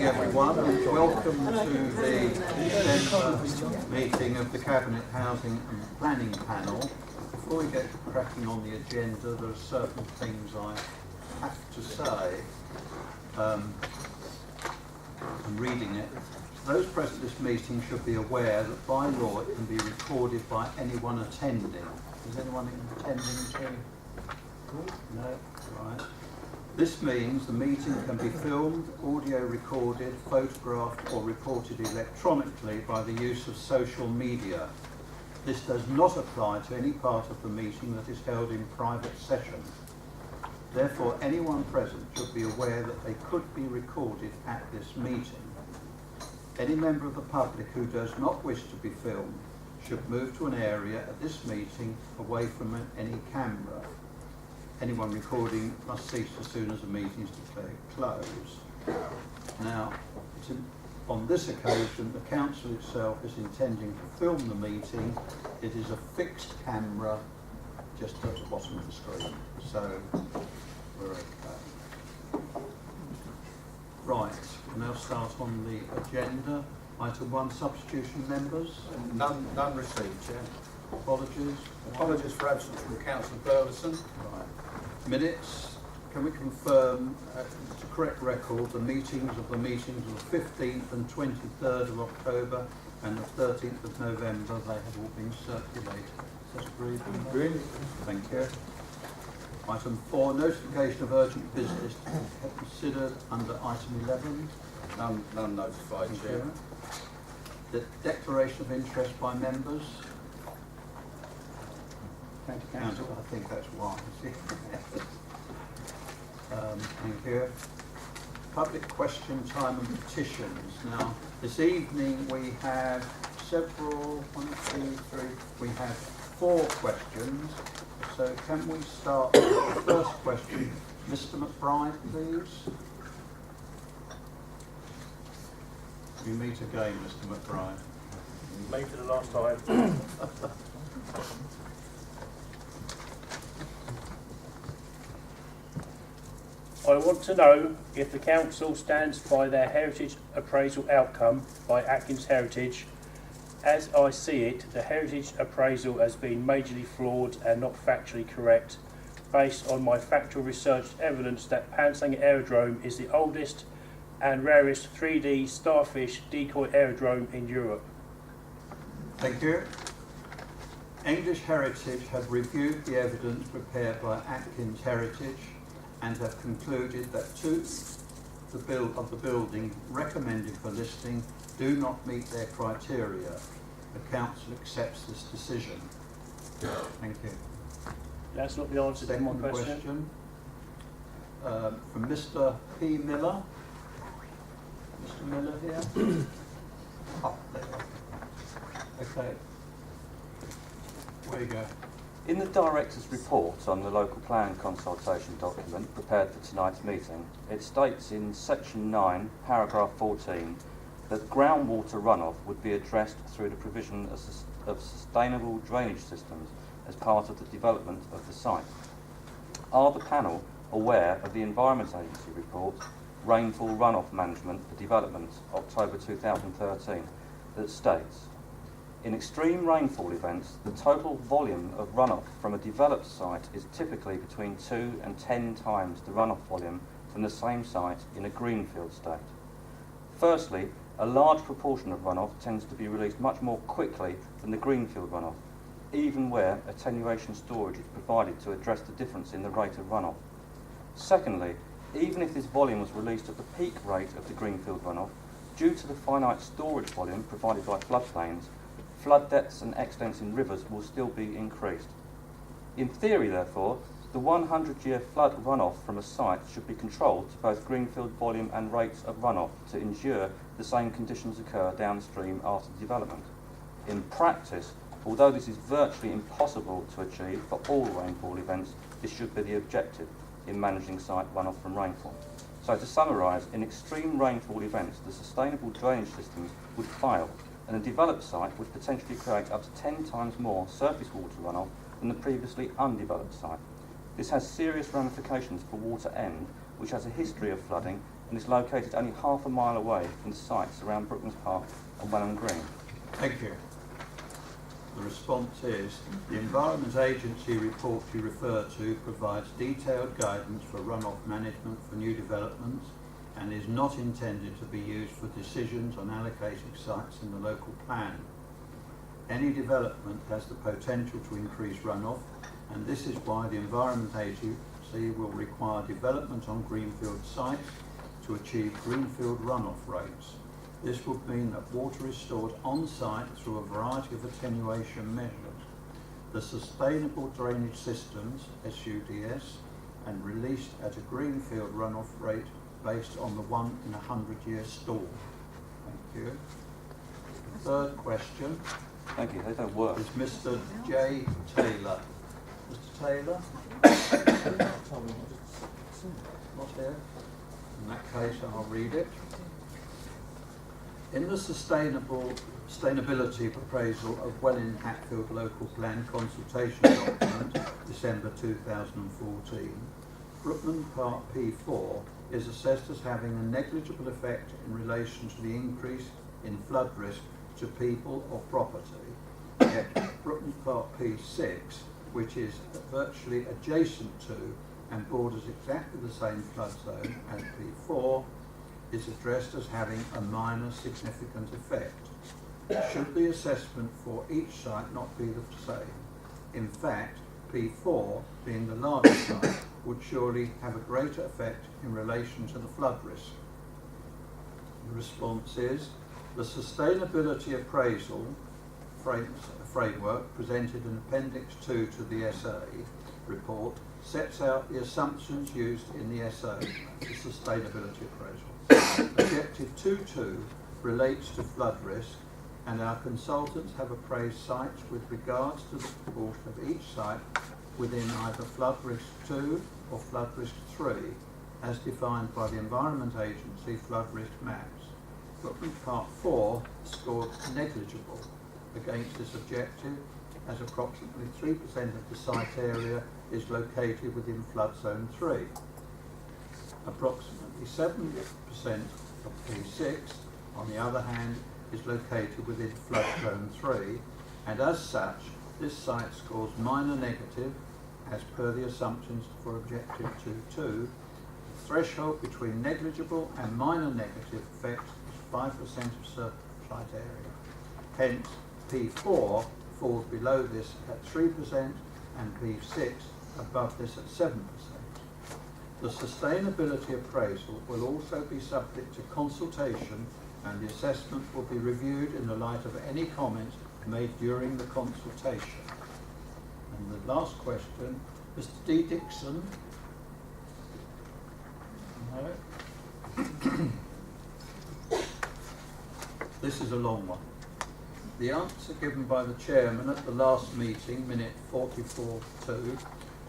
everyone, and welcome to the December meeting of the Cabinet Housing and Planning Panel. Before we get cracking on the agenda, there are certain things I have to say. I'm reading it. Those present at this meeting should be aware that by law it can be recorded by anyone attending. Is anyone intending to? No? Right. This means the meeting can be filmed, audio recorded, photographed or reported electronically by the use of social media. This does not apply to any part of the meeting that is held in private session. Therefore, anyone present should be aware that they could be recorded at this meeting. Any member of the public who does not wish to be filmed should move to an area at this meeting away from any camera. Anyone recording must cease as soon as the meeting is declared closed. Now, on this occasion, the council itself is intending to film the meeting. It is a fixed camera just at the bottom of the screen, so we're okay. Right, we'll now start on the agenda. Item 1, substitution members. None received, Chair. Apologies. Apologies for absence from Councillor Burleson. Right. Minutes. Can we confirm, to correct record, the meetings of the 15th and 23rd of October and the 13th of November, they have all been circulated. Is that agreed? Agreed. Thank you. Item 4, notification of urgent business to be considered under item 11. None notified, Thank Chair. you. The declaration of interest by members. Thank you, Councillor. I think that's wise. Thank you. Public question time and petitions. Now, this evening we have several, 1, 2, 3, we have 4 questions. So can we start with the first question? Mr. McBride, please. We meet again, Mr. McBride. Made for the last time. I want to know if the council stands by their heritage appraisal outcome by Atkins Heritage. As I see it, the heritage appraisal has been majorly flawed and not factually correct, based on my factual research evidence that Pantang Aerodrome is the oldest and rarest 3D starfish decoy aerodrome in Europe. Thank you. English Heritage have reviewed the evidence prepared by Atkins Heritage and have concluded that 2 of the building recommended for listing do not meet their criteria. The council accepts this decision. Thank you. That's not the answer to my Second question. From Mr. P. Miller. Mr. Miller here. Oh, there you go. Okay. Where you go? In the Director's report on the local plan consultation document prepared for tonight's meeting, it states in section 9, paragraph 14, that groundwater runoff would be addressed through the provision of sustainable drainage systems as part of the development of the site. Are the panel aware of the Environment Agency report, Rainfall Runoff Management for Development, October 2013, that states, in extreme rainfall events, the total volume of runoff from a developed site is typically between 2 and 10 times the runoff volume from the same site in a greenfield state. Firstly, a large proportion of runoff tends to be released much more quickly than the greenfield runoff, even where attenuation storage is provided to address the difference in the rate of runoff. Secondly, even if this volume was released at the peak rate of the greenfield runoff, due to the finite storage volume provided by floodplains, flood depths and extents in rivers will still be increased. In theory, therefore, the 100-year flood runoff from a site should be controlled to both greenfield volume and rates of runoff to ensure the same conditions occur downstream after development. In practice, although this is virtually impossible to achieve for all rainfall events, this should be the objective in managing site runoff from rainfall. So to summarise, in extreme rainfall events, the sustainable drainage systems would fail, and a developed site would potentially create up to 10 times more surface water runoff than the previously undeveloped site. This has serious ramifications for Water End, which has a history of flooding and is located only half a mile away from the sites around Brooklands Park and Welham Green. Thank you. The response is, the Environment Agency report you refer to provides detailed guidance for runoff management for new developments and is not intended to be used for decisions on allocating sites in the local plan. Any development has the potential to increase runoff, and this is why the Environment Agency will require development on greenfield sites to achieve greenfield runoff rates. This would mean that water is stored on site through a variety of attenuation measures. The Sustainable Drainage Systems, SUDS, and released at a greenfield runoff rate based on the 1 in 100-year storm. Thank you. The third question Thank you. They don't work. is Mr. J. Taylor. Mr. Taylor? Not here. In that case, I'll read it. In the Sustainability Appraisal of Welwyn Hatfield Local Plan Consultation Document, December 2014, Brooklands Park P4 is assessed as having a negligible effect in relation to the increase in flood risk to people or property. Yet Brooklands Park P6, which is virtually adjacent to and borders exactly the same flood zone as P4, is addressed as having a minor significant effect. Should the assessment for each site not be the same? In fact, P4, being the largest site, would surely have a greater effect in relation to the flood risk. The response is, the Sustainability Appraisal framework presented in Appendix 2 to the SA report sets out the assumptions used in the SA, the Sustainability Appraisal. Objective 2.2 relates to flood risk, and our consultants have appraised sites with regards to the proportion of each site within either flood risk 2 or flood risk 3, as defined by the Environment Agency flood risk maps. Brooklands Park 4 scored negligible against this objective, as approximately 3% of the site area is located within flood zone 3. Approximately 7% of P6, on the other hand, is located within flood zone 3, and as such, this site scores minor negative, as per the assumptions for objective 2.2. The threshold between negligible and minor negative effect is 5% of surface site area. Hence, P4 falls below this at 3% and P6 above this at 7%. The sustainability appraisal will also be subject to consultation, and the assessment will be reviewed in the light of any comments made during the consultation. And the last question, Mr. D. Dixon. No. This is a long one. The answer given by the chairman at the last meeting, minute 44.2,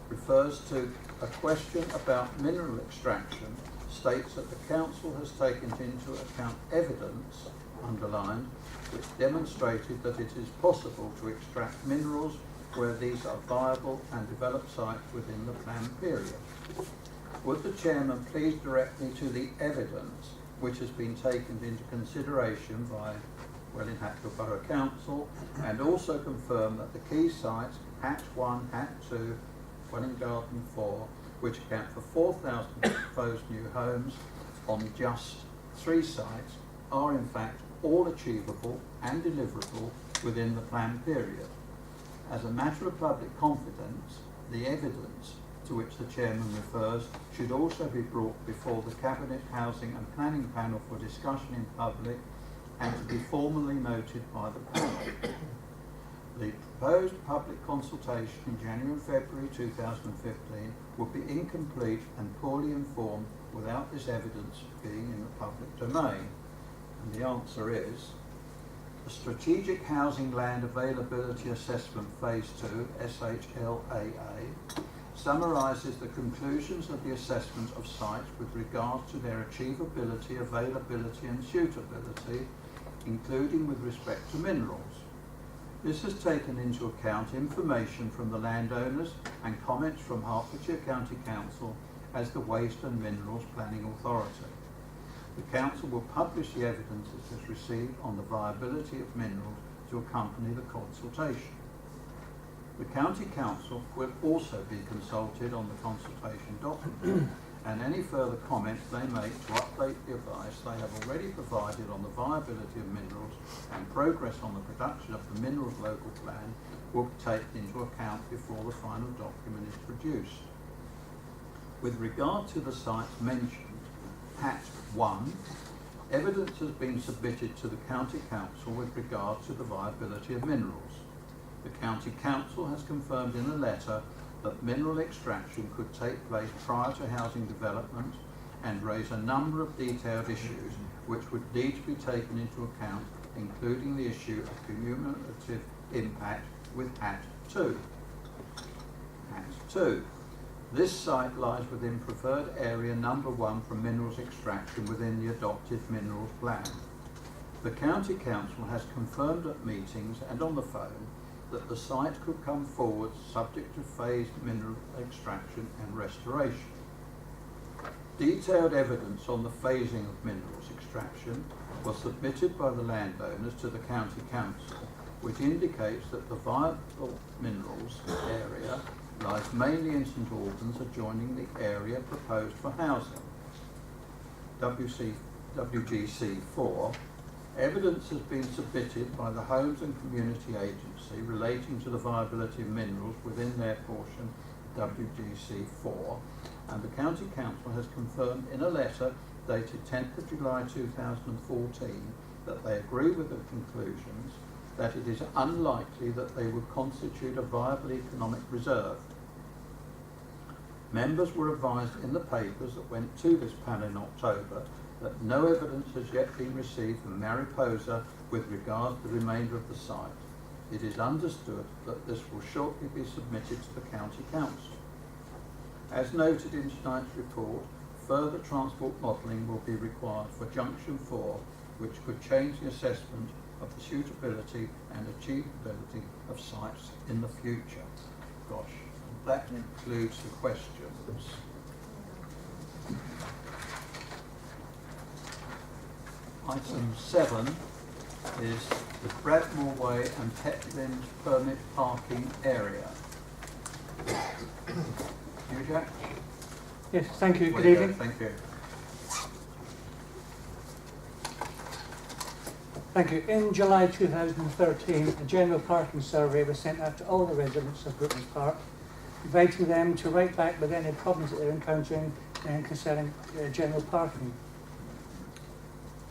refers to a question about mineral extraction, states that the council has taken into account evidence, underlined, which demonstrated that it is possible to extract minerals where these are viable and develop sites within the planned period. Would the chairman please direct me to the evidence which has been taken into consideration by Welwyn Hatfield Borough Council, and also confirm that the key sites, Hat 1, Hat 2, Welwyn Garden 4, which account for 4,000 proposed new homes on just 3 sites, are in fact all achievable and deliverable within the planned period. As a matter of public confidence, the evidence to which the chairman refers should also be brought before the Cabinet Housing and Planning Panel for discussion in public and to be formally noted by the panel. The proposed public consultation in January and February 2015 would be incomplete and poorly informed without this evidence being in the public domain. And the answer is, the Strategic Housing Land Availability Assessment Phase 2, SHLAA, summarises the conclusions of the assessment of sites with regard to their achievability, availability and suitability, including with respect to minerals. This has taken into account information from the landowners and comments from Hertfordshire County Council as the Waste and Minerals Planning Authority. The council will publish the evidence it has received on the viability of minerals to accompany the consultation. The County Council will also be consulted on the consultation document and any further comments they make to update the advice they have already provided on the viability of minerals and progress on the production of the minerals local plan will be taken into account before the final document is produced. With regard to the sites mentioned, Hat 1, evidence has been submitted to the County Council with regard to the viability of minerals. The County Council has confirmed in a letter that mineral extraction could take place prior to housing development and raise a number of detailed issues which would need to be taken into account, including the issue of cumulative impact with Hat 2. Hat 2. This site lies within preferred area number 1 for minerals extraction within the adopted minerals plan. The County Council has confirmed at meetings and on the phone that the site could come forward subject to phased mineral extraction and restoration. Detailed evidence on the phasing of minerals extraction was submitted by the landowners to the County Council, which indicates that the viable minerals area lies mainly in St Albans, adjoining the area proposed for housing. WGC 4. Evidence has been submitted by the Homes and Community Agency relating to the viability of minerals within their portion WGC 4, and the County Council has confirmed in a letter dated 10th of July 2014 that they agree with the conclusions that it is unlikely that they would constitute a viable economic reserve. Members were advised in the papers that went to this panel in October that no evidence has yet been received from Mariposa with regard to the remainder of the site. It is understood that this will shortly be submitted to the County Council. As noted in tonight's report, further transport modelling will be required for Junction 4, which could change the assessment of the suitability and achievability of sites in the future. Gosh, that concludes the questions. Item 7 is the Bradmore Way and Petlin's permit parking area. You, Jack? Yes, thank you. Away Good you go. evening. Thank you. Thank you. In July 2013, a general parking survey was sent out to all the residents of Brooklands Park, inviting them to write back with any problems that they're encountering concerning general parking.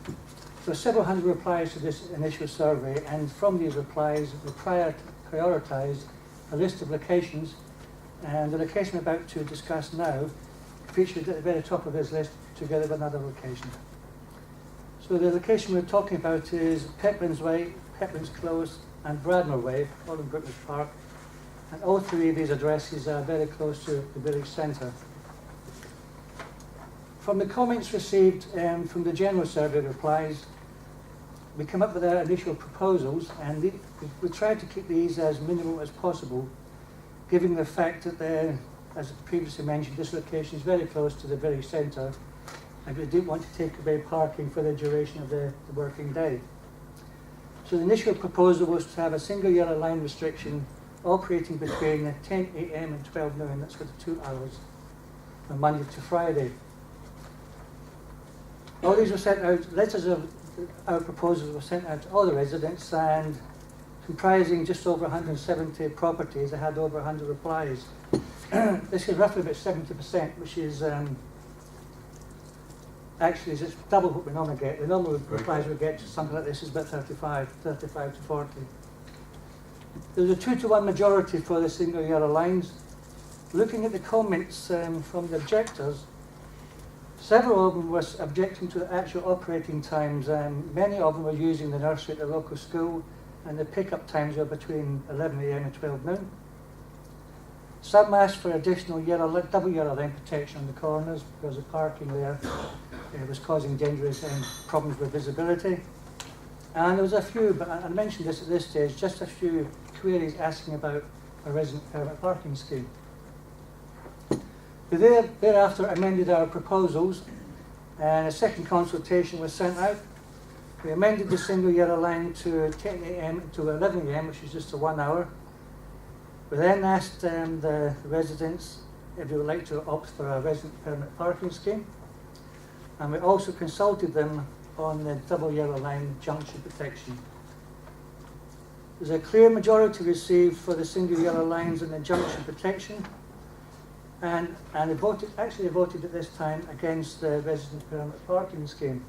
There were several hundred replies to this initial survey, and from these replies, we prioritised a list of locations, and the location we're about to discuss now featured at the very top of this list together with another location. So the location we're talking about is Petlin's Way, Petlin's Close and Bradmore Way, all in Brooklands Park, and all three of these addresses are very close to the village centre. From the comments received from the general survey replies, we come up with our initial proposals, and we tried to keep these as minimal as possible, given the fact that, as previously mentioned, this location is very close to the village centre, and we didn't want to take away parking for the duration of the working day. So the initial proposal was to have a single yellow line restriction operating between 10 AM and 12 noon, that's for the 2 hours, from Monday to Friday. All these were sent out, letters of our proposals were sent out to all the residents, and comprising just over 170 properties, I had over 100 replies. This is roughly about 70%, which is actually is just double what we normally get. The normal replies we get to something like this is about 35 to 40. There's a 2-to-1 majority for the single yellow lines. Looking at the comments from the objectors, several of them were objecting to the actual operating times. Many of them were using the nursery at the local school, and the pickup times were between 11 AM and 12 noon. Some asked for additional double yellow line protection on the corners because the parking there was causing dangerous problems with visibility. And there was a few, but I mentioned this at this stage, just a few queries asking about a resident permit parking scheme. We thereafter amended our proposals, and a second consultation was sent out. We amended the single yellow line to 10 a.m. to 11 a.m., which is just a 1 hour. We then asked the residents if they would like to opt for a resident permanent parking scheme, and we also consulted them on the double yellow line junction protection. There's a clear majority received for the single yellow lines and the junction protection, and they voted at this time against the resident permanent parking scheme.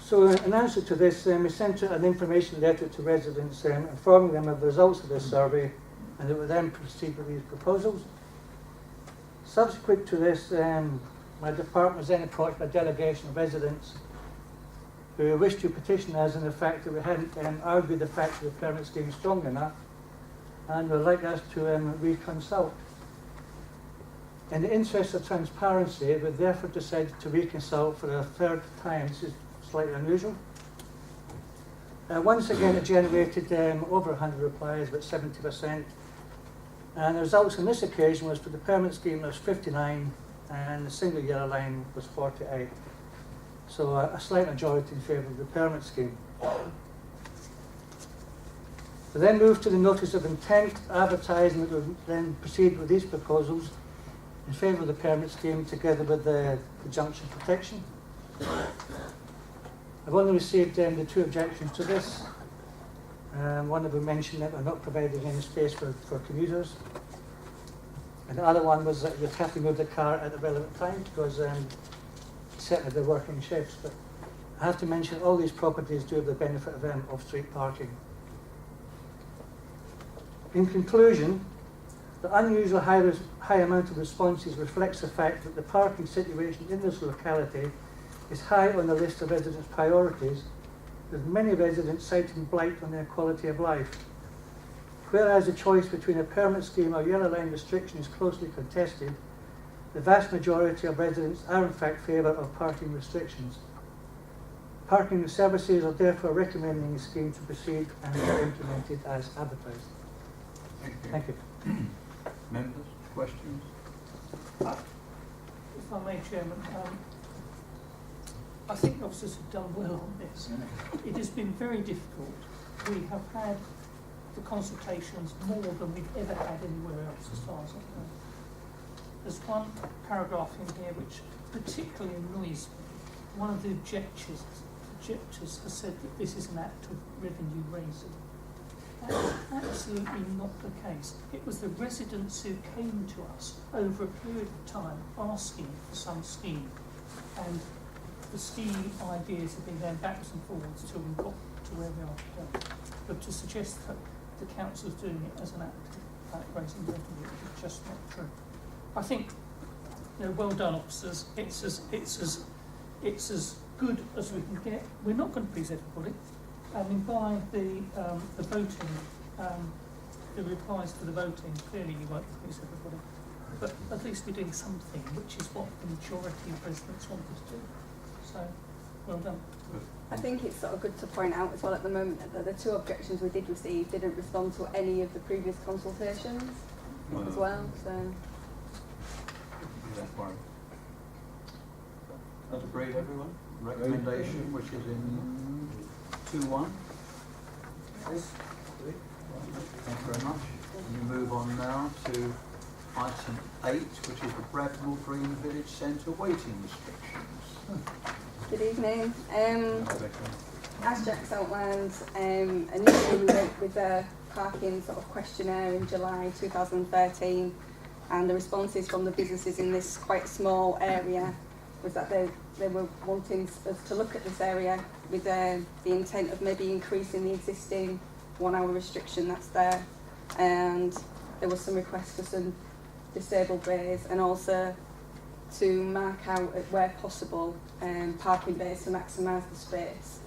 So in answer to this, we sent out an information letter to residents informing them of the results of this survey, and they would then proceed with these proposals. Subsequent to this, my department was then approached by a delegation of residents who wished to petition us in the fact that we hadn't argued the fact that the permit scheme is strong enough, and would like us to reconsult. In the interest of transparency, we therefore decided to reconsult for a third time. This is slightly unusual. Once again, it generated over 100 replies, about 70%. And the results on this occasion was for the permit scheme was 59, and the single yellow line was 48. So a slight majority in favour of the permit scheme. We then moved to the notice of intent, advertising that would then proceed with these proposals in favour of the permit scheme together with the junction protection. I've only received the 2 objections to this. One of them mentioned that we're not providing any space for commuters. And the other one was that you'd have to move the car at the relevant time because certainly they're working shifts. But I have to mention all these properties do have the benefit of off-street parking. In conclusion, the unusual high amount of responses reflects the fact that the parking situation in this locality is high on the list of residents' priorities, with many residents citing blight on their quality of life. Whereas the choice between a permit scheme or yellow line restriction is closely contested, the vast majority of residents are in fact favour of parking restrictions. Parking services are therefore recommending the scheme to proceed and be implemented as advertised. Thank you. Members, questions? If I may, Chairman, I think the officers have done well on this. It has been very difficult. We have had the consultations more than we've ever had anywhere else, as far as I know. There's one paragraph in here which particularly annoys me. One of the objectors has said that this is an act of revenue raising. That's absolutely not the case. It was the residents who came to us over a period of time asking for some scheme, and the scheme ideas have been going backwards and forwards till we got to where we are today. But to suggest that the council is doing it as an act of raising revenue is just not true. I think, well done, officers. It's as good as we can get. We're not going to please everybody. I mean, by the voting, the replies for the voting, clearly you won't please everybody. But at least we're doing something, which is what the majority of residents want us to do. So, well done. I think it's sort of good to point out as well at the moment that the 2 objections we did receive didn't respond to any of the previous consultations as well. So. Don't worry. That's agreed, everyone? Recommendation, which is in 2-1. Thank you very much. And we move on now to item 8, which is the Bradwell Green Village Centre waiting restrictions. Good evening. As Jack's outlined, initially we went with a parking sort of questionnaire in July 2013, and the responses from the businesses in this quite small area was that they were wanting us to look at this area with the intent of maybe increasing the existing 1 hour restriction that's there, and there was some requests for some disabled bays and also to mark out where possible parking bays to maximise the space.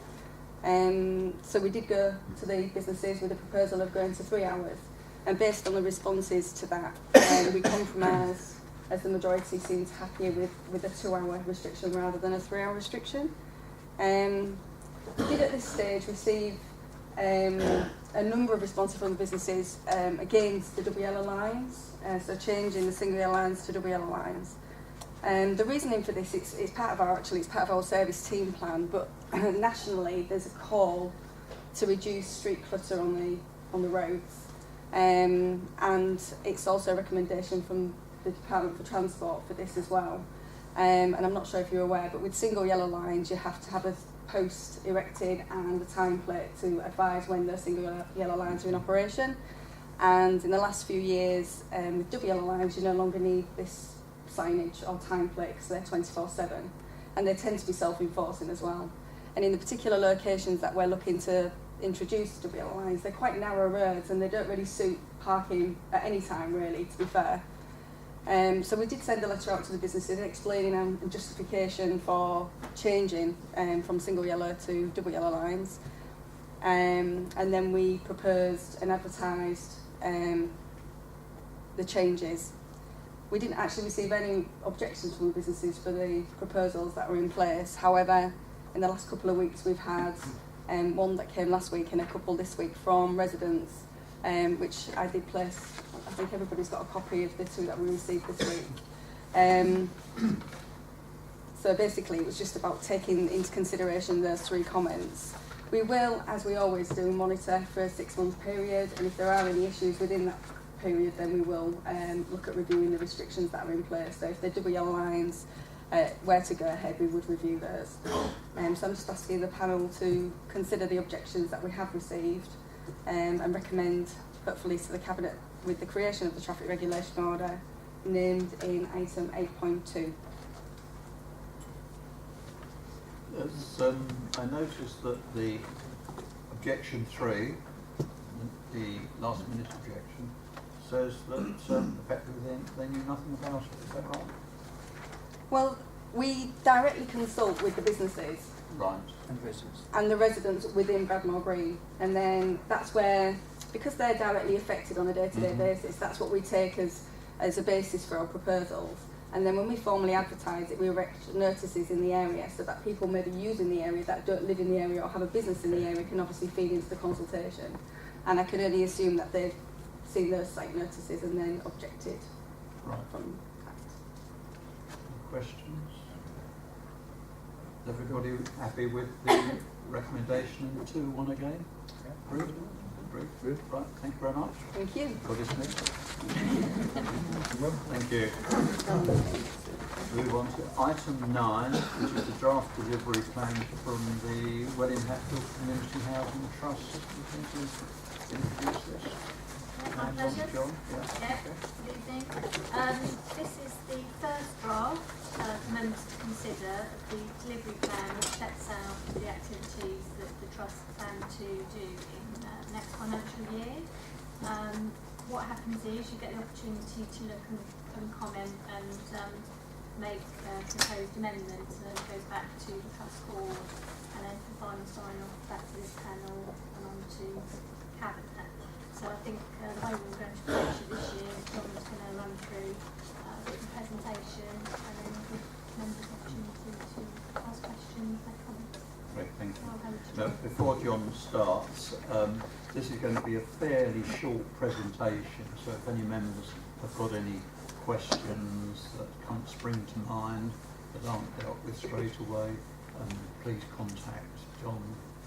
So we did go to the businesses with a proposal of going to 3 hours, and based on the responses to that, we compromised as the majority seemed happier with a 2 hour restriction rather than a 3 hour restriction. We did at this stage receive a number of responses from the businesses against the double yellow lines, so changing the single yellow lines to double yellow lines. The reasoning for this is part of our service team plan, but nationally there's a call to reduce street clutter on the roads, and it's also a recommendation from the Department for Transport for this as well. And I'm not sure if you're aware, but with single yellow lines you have to have a post erected and a time plate to advise when the single yellow lines are in operation. And in the last few years, with double yellow lines, you no longer need this signage or time plate because they're 24/7, and they tend to be self-enforcing as well. And in the particular locations that we're looking to introduce double yellow lines, they're quite narrow roads and they don't really suit parking at any time, really, to be fair. So we did send a letter out to the businesses explaining a justification for changing from single yellow to double yellow lines. And then we proposed and advertised the changes. We didn't actually receive any objections from the businesses for the proposals that were in place. However, in the last couple of weeks we've had one that came last week and a couple this week from residents, which I did place. I think everybody's got a copy of the two that we received this week. So basically it was just about taking into consideration those three comments. We will, as we always do, monitor for a 6-month period, and if there are any issues within that period, then we will look at reviewing the restrictions that are in place. So if they're double yellow lines, where to go ahead, we would review those. So I'm just asking the panel to consider the objections that we have received and recommend, hopefully, to the Cabinet with the creation of the traffic regulation order named in item 8.2. I noticed that the objection 3, the last minute objection, says that effectively they knew nothing about it. Is that right? Well, we directly consult with the businesses Right. and the residents within Bradmore Green, and then that's where, because they're directly affected on a day-to-day basis, that's what we take as a basis for our proposals. And then when we formally advertise it, we erect notices in the area so that people maybe using the area that don't live in the area or have a business in the area can obviously feed into the consultation. And I can only assume that they've seen those site notices and then objected. Right. From Questions? Is everybody happy with the recommendation in 2.1 again? Approved? Approved. Right, thank you very much Thank you. for this meeting. Thank you. Move on to item 9, which is the draft delivery plan from the Welling Hatfield Community Housing Trust. Do you think we'll introduce this? My pleasure. John? Yeah, good evening. This is the first draft for members to consider of the delivery plan, which sets out the activities that the Trust plan to do in next financial year. What happens is you get the opportunity to look and comment and make proposed amendments, and then it goes back to the Trust board, and then for final sign-off back to this panel and on to Cabinet. So I think the way we're going to approach it this year, John's going to run through a written presentation and then give members the opportunity to ask questions and comments. Great, thank you. I'll hand it to Now, John. before John starts, this is going to be a fairly short presentation, so if any members have got any questions that can't spring to mind, that aren't dealt with straight away, please contact John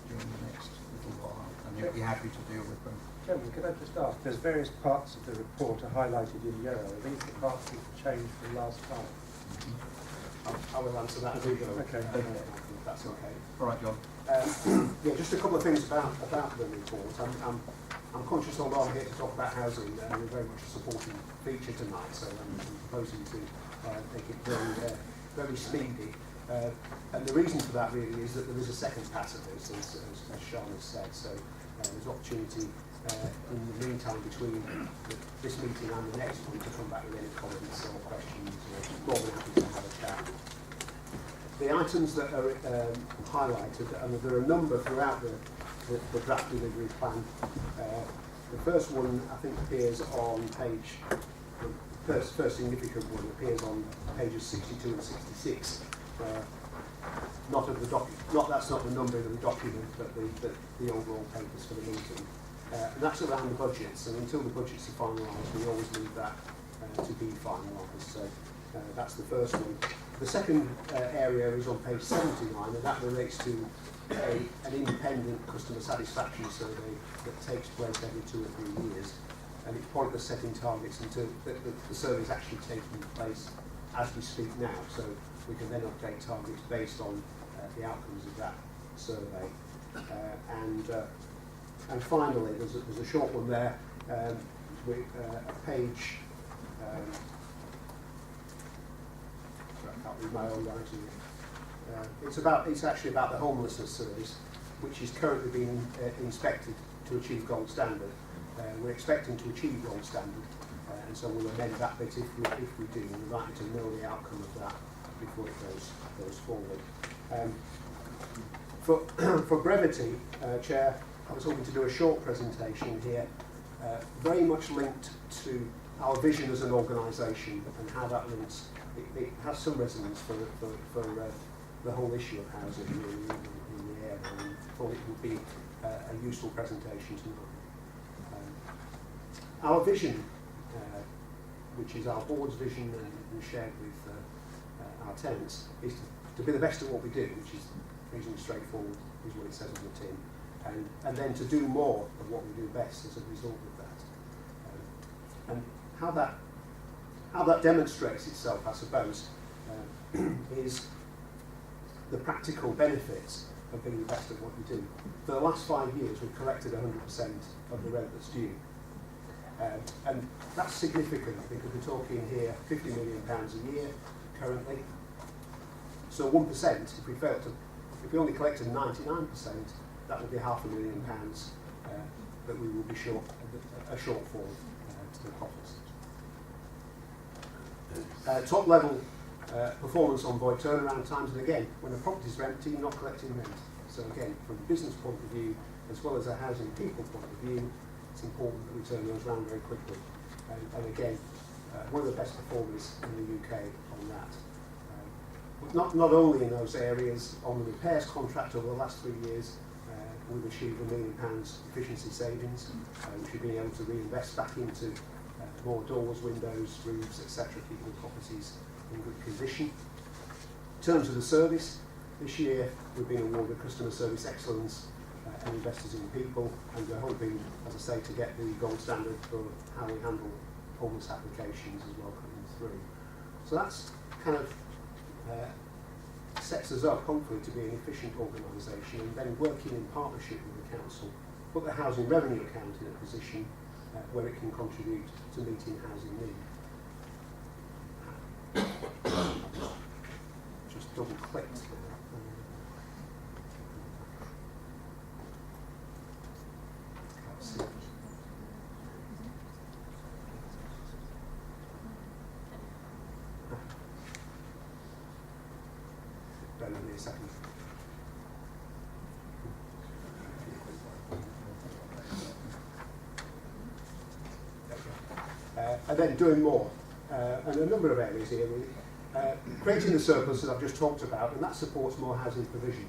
during the next little while, and he'll be happy to deal with them. Chairman, could I just ask, there's various parts of the report are highlighted in yellow. Are these the parts that changed from last time? I will answer that as we go. Okay. If that's okay. All right, John. Yeah, just a couple of things about the report. I'm conscious, although I'm here to talk about housing, we're very much a supporting feature tonight, so I'm proposing to make it very speedy. And the reason for that really is that there is a second pass of this, as Sean has said, so there's opportunity in the meantime between this meeting and the next one to come back with any comments or questions. More than happy to have a chat. The items that are highlighted, and there are a number throughout the draft delivery plan. The first one, I think, appears on page, the first significant one appears on pages 62 and 66. Not of the document, that's not the number of the document, but the overall papers for the meeting. And that's around the budgets, and until the budgets are finalised, we always leave that to be finalised. So that's the first one. The second area is on page 79, and that relates to an independent customer satisfaction survey that takes place every 2 or 3 years. And it's pointless setting targets until the survey is actually taking place as we speak now. So we can then update targets based on the outcomes of that survey. And finally, there's a short one there, with a page. I can't read my own writing. It's actually about the homelessness service, which is currently being inspected to achieve gold standard. We're expecting to achieve gold standard, and so we'll amend that bit if we do. We're likely to know the outcome of that before it goes forward. For brevity, Chair, I was hoping to do a short presentation here, very much linked to our vision as an organisation and how that links. It has some resonance for the whole issue of housing in the area, and I thought it would be a useful presentation tonight. Our vision, which is our board's vision and shared with our tenants, is to be the best at what we do, which is reasonably straightforward, is what it says on the tin, and then to do more of what we do best as a result of that. And how that demonstrates itself, I suppose, is the practical benefits of being the best at what you do. For the last 5 years, we've collected 100% of the rent that's due. And that's significant because we're talking here £50 million a year currently. So 1%, if we only collected 99%, that would be £500,000 that we will be short, a shortfall to the profits. Top level performance on void turnaround times, and again, when a property is empty, you're not collecting rent. So again, from a business point of view, as well as a housing people point of view, it's important that we turn those around very quickly. And again, one of the best performers in the UK on that. But not only in those areas, on the repairs contract over the last 3 years, we've achieved £1 million efficiency savings, which we've been able to reinvest back into more doors, windows, roofs, etc., keeping the properties in good condition. In terms of the service, this year we've been awarded Customer Service Excellence and Investors in People, and we're hoping, as I say, to get the gold standard for how we handle homeless applications as well coming through. So that's kind of sets us up, hopefully, to be an efficient organisation, and then working in partnership with the council, put the housing revenue account in a position where it can contribute to meeting housing need. Just double clicked there. Bear with me a second. And then doing more, and a number of areas here really. Creating the surplus that I've just talked about, and that supports more housing provision.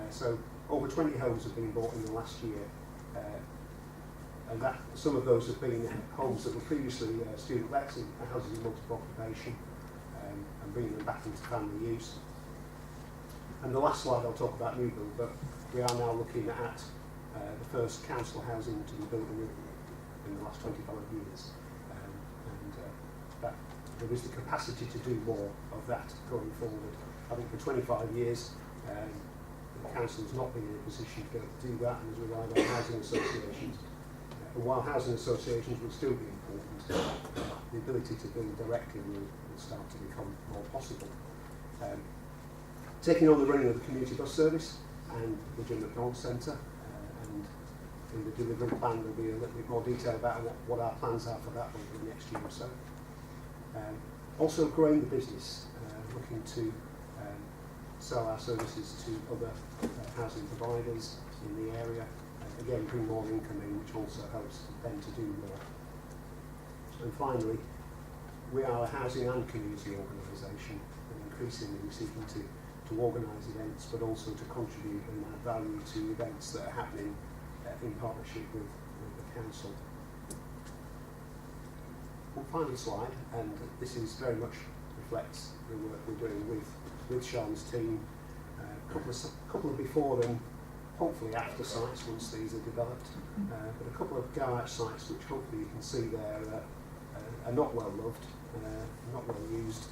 So over 20 homes have been bought in the last year, and that some of those have been homes that were previously student lets in houses of multiple occupation, and bringing them back into family use. And the last slide I'll talk about new build, but we are now looking at the first council housing to be built in the last 25 years. That there is the capacity to do more of that going forward. I think for 25 years, the council has not been in a position to be able to do that, and has relied on housing associations. And while housing associations will still be important, the ability to build directly will start to become more possible. Taking on the running of the community bus service and the Jim McDonald Centre, and in the delivery plan there'll be a little bit more detail about what our plans are for that over the next year or so. Also growing the business, looking to sell our services to other housing providers in the area, again bring more income in, which also helps them to do more. And finally, we are a housing and community organisation, and increasingly we're seeking to organise events, but also to contribute and add value to events that are happening in partnership with council. One final slide, and this is very much reflects the work we're doing with Sean's team. Couple of before and hopefully after sites once these are developed, but a couple of go-out sites which hopefully you can see there are not well loved, not well used,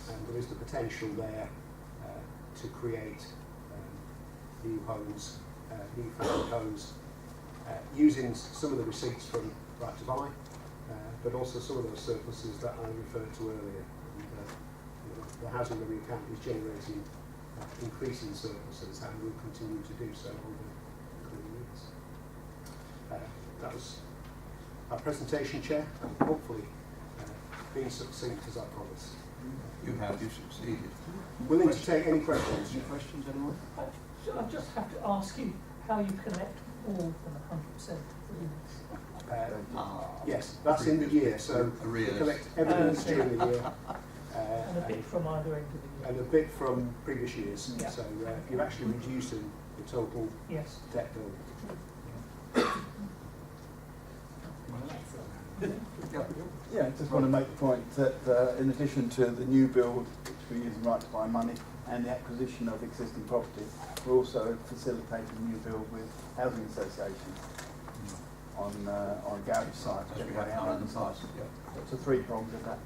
and there is the potential there to create new homes, new family homes, using some of the receipts from Right to Buy, but also some of those surpluses that I referred to earlier. And, the housing levy account is generating increasing surpluses and will continue to do so over the coming years. That was our presentation, Chair, and hopefully being succinct as I promised. You have, you succeeded. Willing to take any questions? Any questions, anyone? So I just have to ask you how you collect more than 100% of the units. Yes, that's in the year, so we Arrears. collect evidence during the year. And a bit from either end of the year. And a bit from previous years, Yeah. so you're actually reducing the total Yes. debt bill. Yeah, I just want to make the point that in addition to the new build, which we're using Right to Buy money, and the acquisition of existing property, we're also facilitating new build with housing associations on garage sites. As we have done in the past. Yeah. It's a three-pronged attack.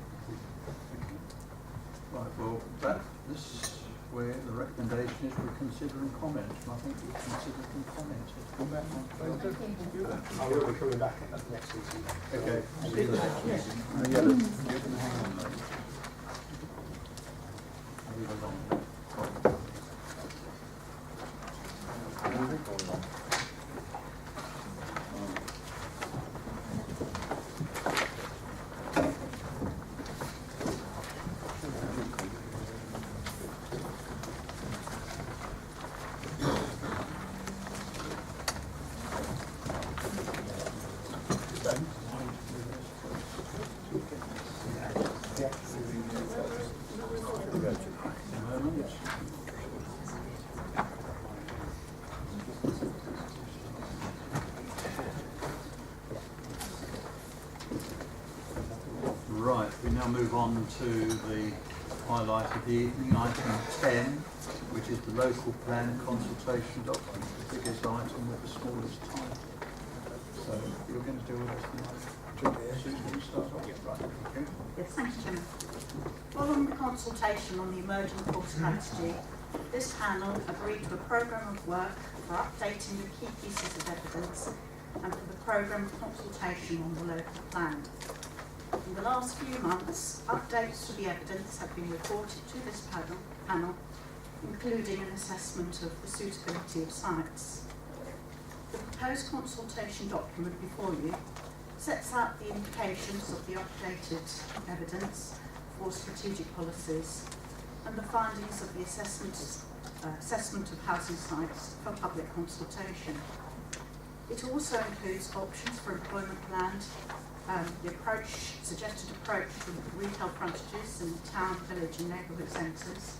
Right, well, this is where the recommendation is we're considering comments, and I think we've considered them comments. Come back on. I will be coming back at the next meeting. Okay. See you later. Yeah. You can hang on there. Move along. Right, we now move on to the highlight of the evening, item 10, which is the local plan consultation document, the biggest item with the smallest time. So you're going to deal with this tonight. Susan, you start off? Right, okay. Yes, thank you, Chairman. Following the consultation on the emerging core strategy, this panel agreed to a programme of work for updating the key pieces of evidence and for the programme of consultation on the local plan. In the last few months, updates to the evidence have been reported to this panel, including an assessment of the suitability of sites. The proposed consultation document before you sets out the implications of the updated evidence for strategic policies and the findings of the assessment of housing sites for public consultation. It also includes options for employment land, the suggested approach for retail frontages in town, village and neighbourhood centres,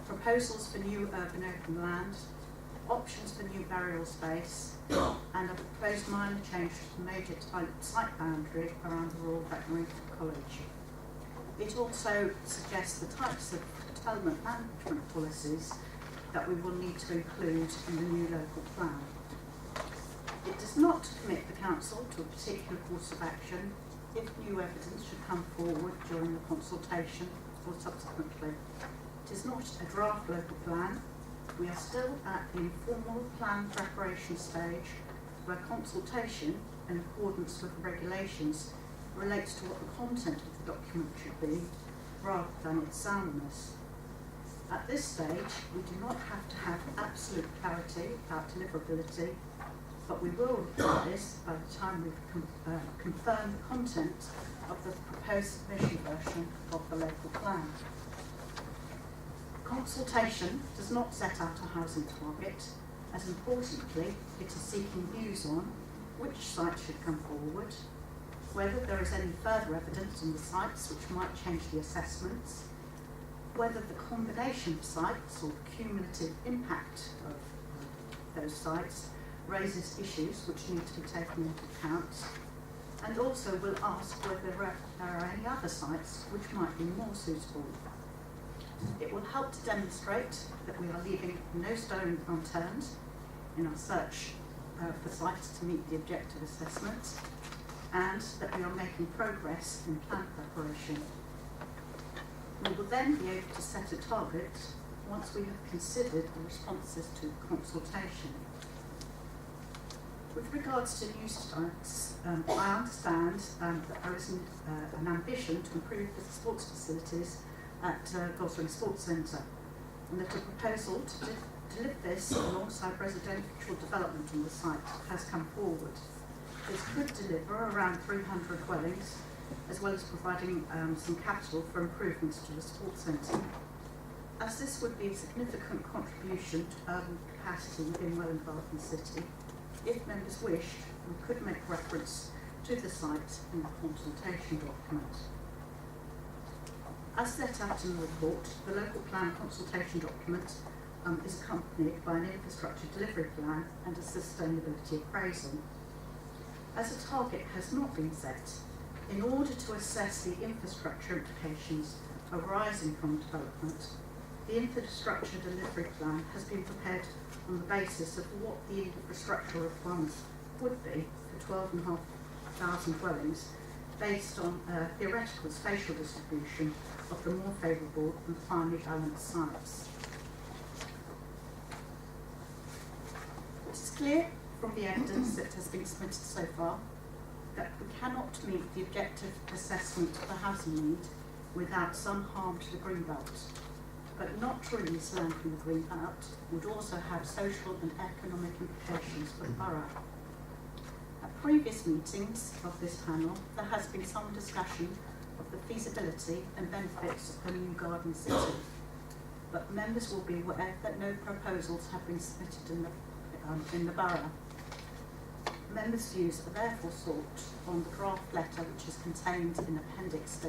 proposals for new urban open land, options for new burial space, and a proposed minor change to the major site boundary around the Royal Veterinary College. It also suggests the types of development management policies that we will need to include in the new local plan. It does not commit the Council to a particular course of action if new evidence should come forward during the consultation or subsequently. It is not a draft local plan. We are still at the informal plan preparation stage where consultation, in accordance with the regulations, relates to what the content of the document should be rather than its soundness. At this stage, we do not have to have absolute clarity about deliverability, but we will require this by the time we've confirmed the content of the proposed submission version of the local plan. Consultation does not set out a housing target, as importantly it is seeking views on which sites should come forward, whether there is any further evidence on the sites which might change the assessments, whether the combination of sites or the cumulative impact of those sites raises issues which need to be taken into account, and also will ask whether there are any other sites which might be more suitable. It will help to demonstrate that we are leaving no stone unturned in our search for sites to meet the objective assessment, and that we are making progress in plan preparation. We will then be able to set a target once we have considered the responses to consultation. With regards to new sites, I understand that there is an ambition to improve the sports facilities at Gosling Sports Centre, and that a proposal to deliver this alongside residential development on the site has come forward. This could deliver around 300 dwellings, as well as providing some capital for improvements to the sports centre. As this would be a significant contribution to urban capacity within Welwyn Garden City, if members wished, we could make reference to the site in the consultation document. As set out in the report, the local plan consultation document is accompanied by an infrastructure delivery plan and a sustainability appraisal. As a target has not been set, in order to assess the infrastructure implications arising from development, the infrastructure delivery plan has been prepared on the basis of what the infrastructure requirements would be for 12,500 dwellings, based on a theoretical spatial distribution of the more favourable and finely balanced sites. It is clear from the evidence that has been submitted so far that we cannot meet the objective assessment of the housing need without some harm to the greenbelt. But not trees land from the greenbelt would also have social and economic implications for the borough. At previous meetings of this panel, there has been some discussion of the feasibility and benefits of a new garden city, but members will be aware that no proposals have been submitted in the borough. Members' views are therefore sought on the draft letter which is contained in Appendix D,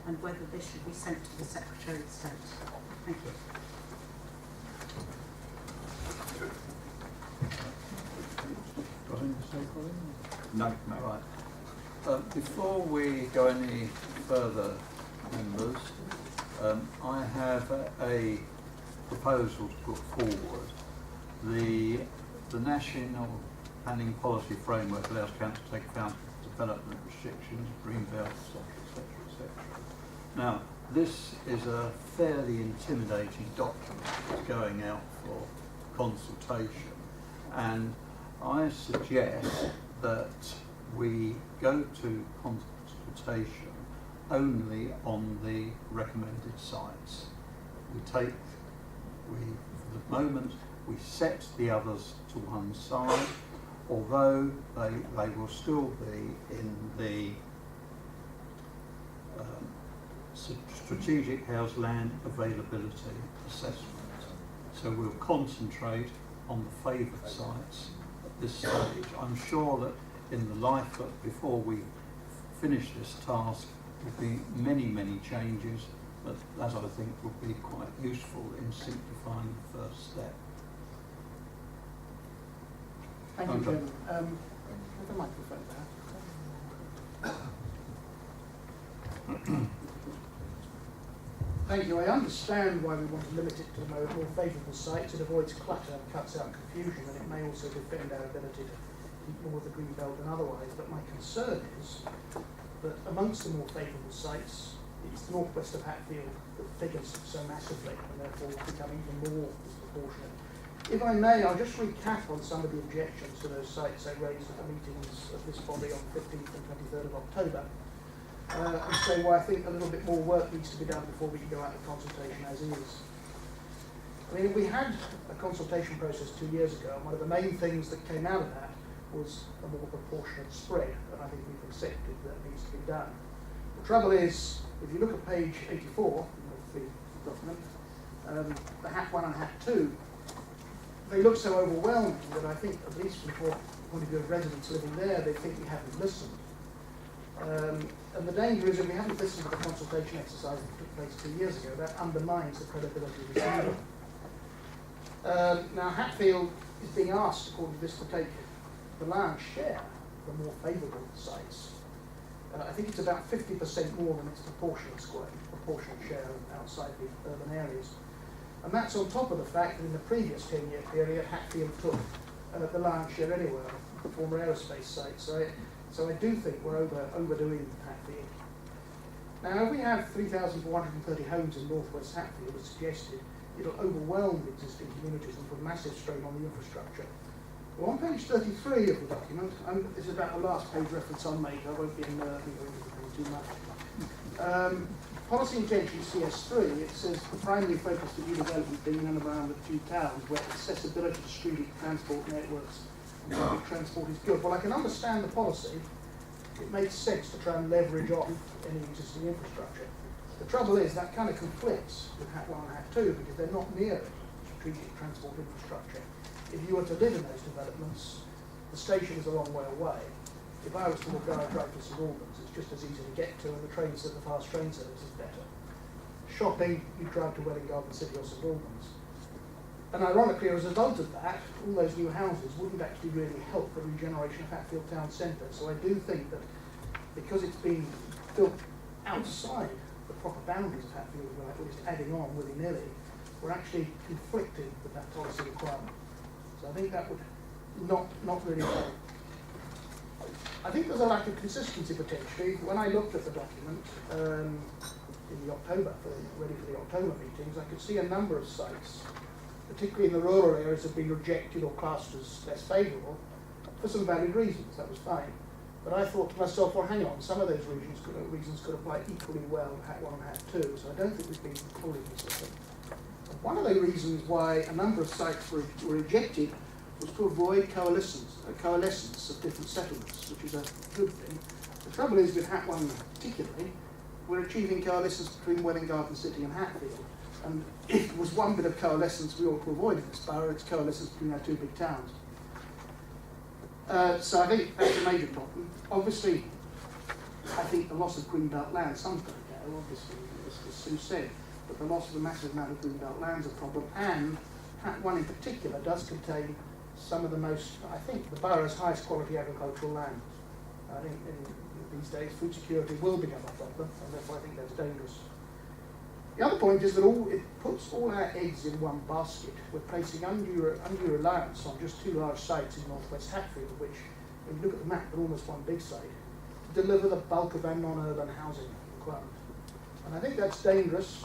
and whether this should be sent to the Secretary of State. Thank you. Got anything to say, Colin? No. Right. Before we go any further, members, I have a proposal to put forward. The National Planning Policy Framework allows council to take account of development restrictions, greenbelt, etc., etc. Now, this is a fairly intimidating document that's going out for consultation, and I suggest that we go to consultation only on the recommended sites. For the moment, we set the others to one side, although they will still be in the strategic house land availability assessment. So we'll concentrate on the favoured sites at this stage. I'm sure that in the life before we finish this task will be many, many changes, but as I think will be quite useful in simplifying the first step. Thank you, Chairman. Have the microphone there. Thank you. I understand why we want to limit it to more favourable sites. It avoids clutter and cuts out confusion, and it may also defend our ability to keep more of the green belt than otherwise. But my concern is that amongst the more favourable sites, it's the northwest of Hatfield that figures so massively, and therefore will become even more disproportionate. If I may, I'll just recap on some of the objections to those sites I raised at the meetings of this body on 15th and 23rd of October, and say why I think a little bit more work needs to be done before we can go out of consultation as is. I mean, we had a consultation process 2 years ago, and one of the main things that came out of that was a more proportionate spread, and I think we've accepted that needs to be done. The trouble is, if you look at page 84 of the document, the HAT 1 and HAT 2, they look so overwhelming that I think, at least from the point of view of residents living there, they think we haven't listened. And the danger is, if we haven't listened to the consultation exercise that took place 2 years ago, that undermines the credibility of the scheme. Now, Hatfield is being asked, according to this, to take the lion's share of the more favourable sites. I think it's about 50% more than its proportional share outside the urban areas. And that's on top of the fact that in the previous 10-year period, Hatfield took the lion's share anywhere, the former aerospace site. So I do think we're overdoing Hatfield. Now, if we have 3,430 homes in northwest Hatfield, as suggested, it'll overwhelm the existing communities and put massive strain on the infrastructure. Well, on page 33 of the document, this is about the last page reference I'll make, I won't be going into too much. Policy intention CS3, it says the primary focus of new development being in and around the two towns where accessibility to student transport networks and public transport is good. Well, I can understand the policy. It makes sense to try and leverage off any existing infrastructure. The trouble is that kind of conflicts with Hat 1 and Hat 2 because they're not near strategic transport infrastructure. If you were to live in those developments, the station is a long way away. If I was to walk down a drive to St Albans, it's just as easy to get to, and the fast train service is better. Shopping, you drive to Welwyn Garden City or St Albans. And ironically, as a result of that, all those new houses wouldn't actually really help the regeneration of Hatfield Town Centre. So I do think that because it's been built outside the proper boundaries of Hatfield, or just adding on willy-nilly, we're actually conflicting with that policy requirement. So I think that would not really help. I think there's a lack of consistency potentially. When I looked at the document in the October, ready for the October meetings, I could see a number of sites, particularly in the rural areas, have been rejected or classed as less favourable for some valid reasons. That was fine. But I thought to myself, well, hang on, some of those reasons could apply equally well to Hat 1 and Hat 2, so I don't think we've been fully consistent. One of the reasons why a number of sites were rejected was to avoid coalescence of different settlements, which is a good thing. The trouble is with Hat 1 particularly, we're achieving coalescence between Welwyn Garden City and Hatfield. And if there was one bit of coalescence we ought to avoid in this borough, it's coalescence between our two big towns. So I think that's a major problem. Obviously, I think the loss of greenbelt land, some's got to go, obviously, as Sue said, but the loss of a massive amount of greenbelt land is a problem, and Hat 1 in particular does contain some of the most, I think, the borough's highest quality agricultural land. I think in these days food security will become a problem, and therefore I think that's dangerous. The other point is that it puts all our eggs in one basket. We're placing undue reliance on just two large sites in northwest Hatfield, which, when you look at the map, are almost one big site, to deliver the bulk of our non-urban housing requirement. And I think that's dangerous,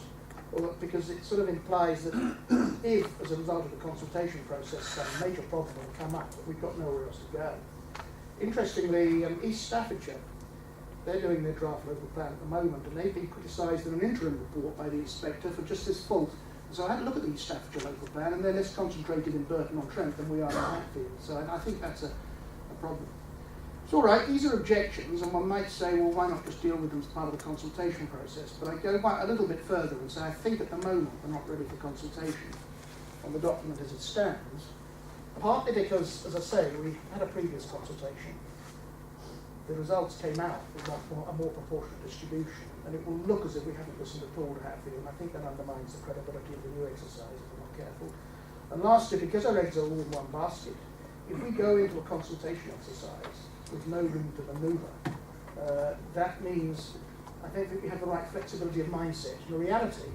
because it sort of implies that if, as a result of the consultation process, some major problem will come up, that we've got nowhere else to go. Interestingly, East Staffordshire, they're doing their draft local plan at the moment, and they've been criticised in an interim report by the inspector for just this fault. So I had a look at the East Staffordshire local plan, and they're less concentrated in Burton-on-Trent than we are in Hatfield. So I think that's a problem. It's all right, these are objections, and one might say, well, why not just deal with them as part of the consultation process? But I go a little bit further and say I think at the moment we're not ready for consultation on the document as it stands, partly because, as I say, we had a previous consultation. The results came out with a more proportionate distribution, and it will look as if we haven't listened at all to Hatfield, and I think that undermines the credibility of the new exercise if we're not careful. And lastly, because our eggs are all in one basket, if we go into a consultation exercise with no room to maneuver, that means I don't think we have the right flexibility of mindset. In reality,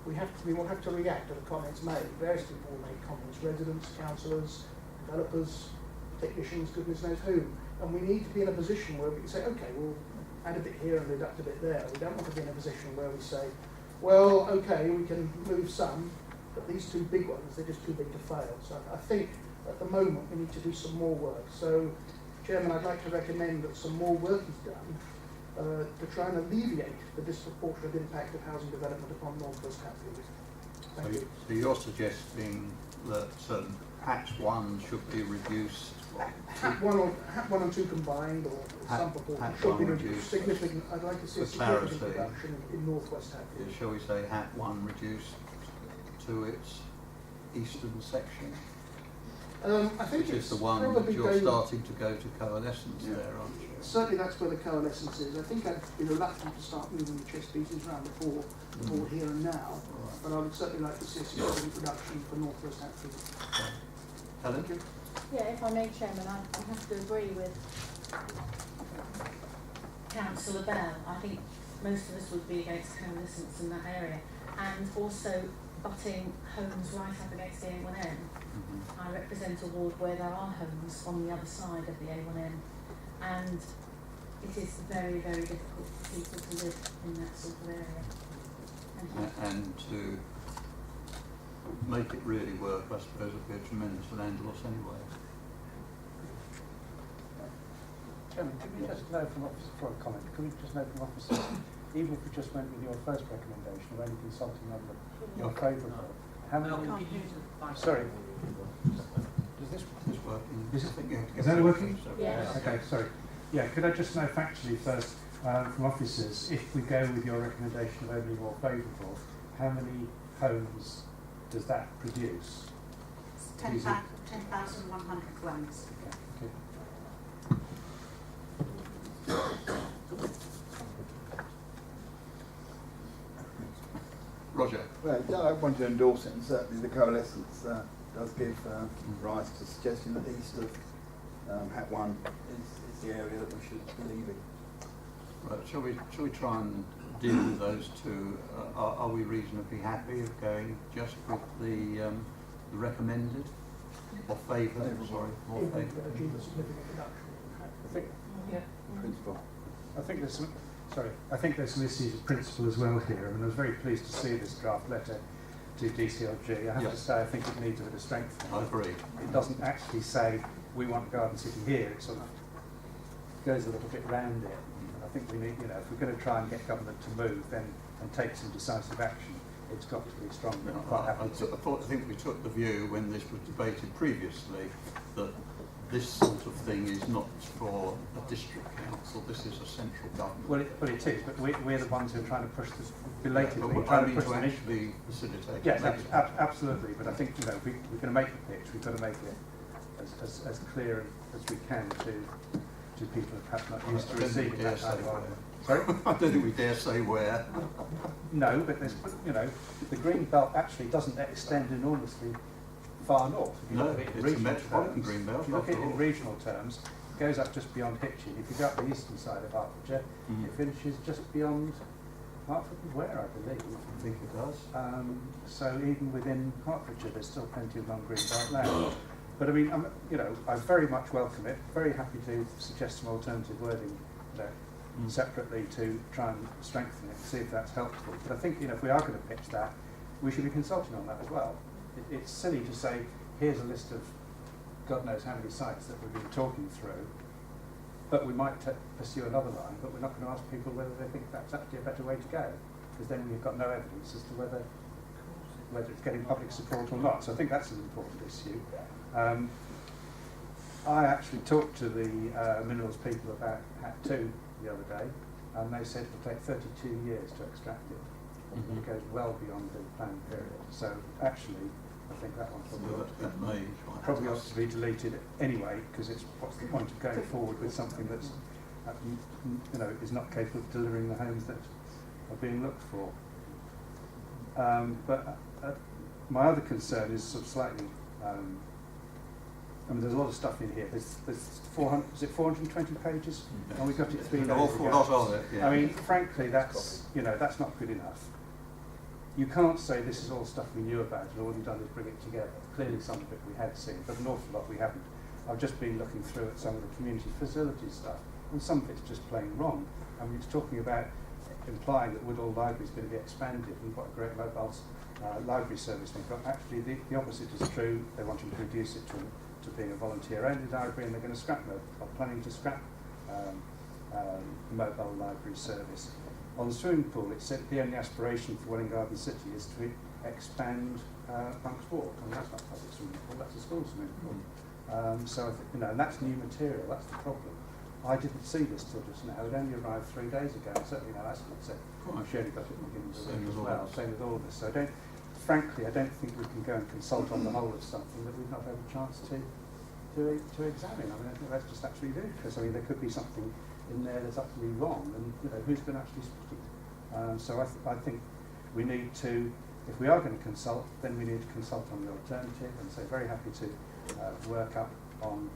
we will have to react to the comments made. Various people will make comments, residents, councillors, developers, technicians, goodness knows who. And we need to be in a position where we can say, okay, we'll add a bit here and deduct a bit there. We don't want to be in a position where we say, well, okay, we can move some, but these two big ones, they're just too big to fail. So I think at the moment we need to do some more work. So, Chairman, I'd like to recommend that some more work is done to try and alleviate the disproportionate impact of housing development upon North West Hatfield. Thank you. So you're suggesting that Hat 1 should be reduced? Hat 1 and 2 combined, or some proportion, should be reduced. Significant. I'd like to see a significant reduction in North West Hatfield. Shall we say Hat 1 reduced to its eastern section? I think which is the one that you're starting to go to coalescence there, aren't you? Certainly that's where the coalescence is. I think I'd be reluctant to start moving the chess pieces around the board here and now, but I would certainly like to see a significant reduction for North West Hatfield. Helen? Yeah, if I may, Chairman, I have to agree with Councillor Bell. I think most of us would be against coalescence in that area, and also butting homes right up against the A1M. I represent a ward where there are homes on the other side of the A1M, and it is very, very difficult for people to live in that sort of area. Thank you. And to make it really work, I suppose, would be a tremendous land loss anyway. Chairman, could we just know from officers, for a comment, could we just know from officers, even if we just went with your first recommendation of only consulting on your favourable, how many? Sorry. Does this working? Is that working? Yes. Okay, sorry. Yeah, could I just know factually first from officers, if we go with your recommendation of only more favourable, how many homes does that produce? 10,100 dwellings. Okay. Roger? Well, I want to endorse it, and certainly the coalescence does give rise to the suggestion that east of Hat 1 is the area that we should be leaving. Right, shall we try and deal with those two? Are we reasonably happy of going just with the recommended? Or favoured, sorry, more favoured? Principal. I think there's some, sorry, I think there's some issues of principle as well here. I mean, I was very pleased to see this draft letter to DCLG. I have to say, I think it needs a bit of strength. I agree. It doesn't actually say we want Garden City here. It sort of goes a little bit round it. And I think we need, you know, if we're going to try and get government to move, then and take some decisive action, it's got to be strong. I think we took the view when this was debated previously that this sort of thing is not for a district council. This is a central government. Well, it is, but we're the ones who are trying to push this belatedly. But we're trying to actually facilitate. Yes, absolutely. But I think, you know, if we're going to make a pitch, we've got to make it as clear as we can to people who perhaps not used to receiving that kind of argument. Sorry? I don't think we dare say where. No, but there's, you know, the green belt actually doesn't extend enormously far north. If you No, look at it in it's a regional metropolitan terms, green belt. if you look at it in regional terms, it goes up just beyond Hitchin. If you go up the eastern side of Hertfordshire, it finishes just beyond Hertford and Ware, I believe. I think it does. So even within Hertfordshire, there's still plenty of non-green belt land. But I mean, you know, I very much welcome it. Very happy to suggest some alternative wording, you know, separately to try and strengthen it, see if that's helpful. But I think, you know, if we are going to pitch that, we should be consulting on that as well. It's silly to say, here's a list of God knows how many sites that we've been talking through, but we might pursue another line, but we're not going to ask people whether they think that's actually a better way to go, because then we've got no evidence as to whether it's getting public support or not. So I think that's an important issue. I actually talked to the minerals people about Hat 2 the other day, and they said it will take 32 years to extract it. It goes well beyond the planned period. So actually, I think that one probably ought to be deleted anyway, because it's what's the point of going forward with something that's, you know, is not capable of delivering the homes that are being looked for. But my other concern is sort of slightly. I mean, there's a lot of stuff in here. There's 400, is it 420 pages? Yes. And we got it 3 days ago. Awful lot of it, yeah. I mean, frankly, that's, you know, that's not good enough. You can't say this is all stuff we knew about and all we've done is bring it together. Clearly some of it we had seen, but an awful lot we haven't. I've just been looking through at some of the community facilities stuff, and some of it's just plain wrong. I mean, it's talking about implying that Woodall Library is going to be expanded and what a great mobile library service they've got. Actually, the opposite is true. They're wanting to reduce it to being a volunteer-only library, and they're going to scrap or planning to scrap mobile library service. On the swimming pool, it said the only aspiration for Welwyn Garden City is to expand Monk's Walk. I mean, that's not a public swimming pool, that's a school swimming pool. So, you know, and that's new material, that's the problem. I didn't see this till just now. It only arrived 3 days ago. Certainly now that's not said. I'm sure you got it in the beginning of the week as well. Same with all this. So frankly, I don't think we can go and consult on the whole of something that we've not had a chance to examine. I mean, I think that's just actually ludicrous. I mean, there could be something in there that's utterly wrong, and you know, who's going to actually spot it? So I think we need to, if we are going to consult, then we need to consult on the alternative, and so very happy to work up on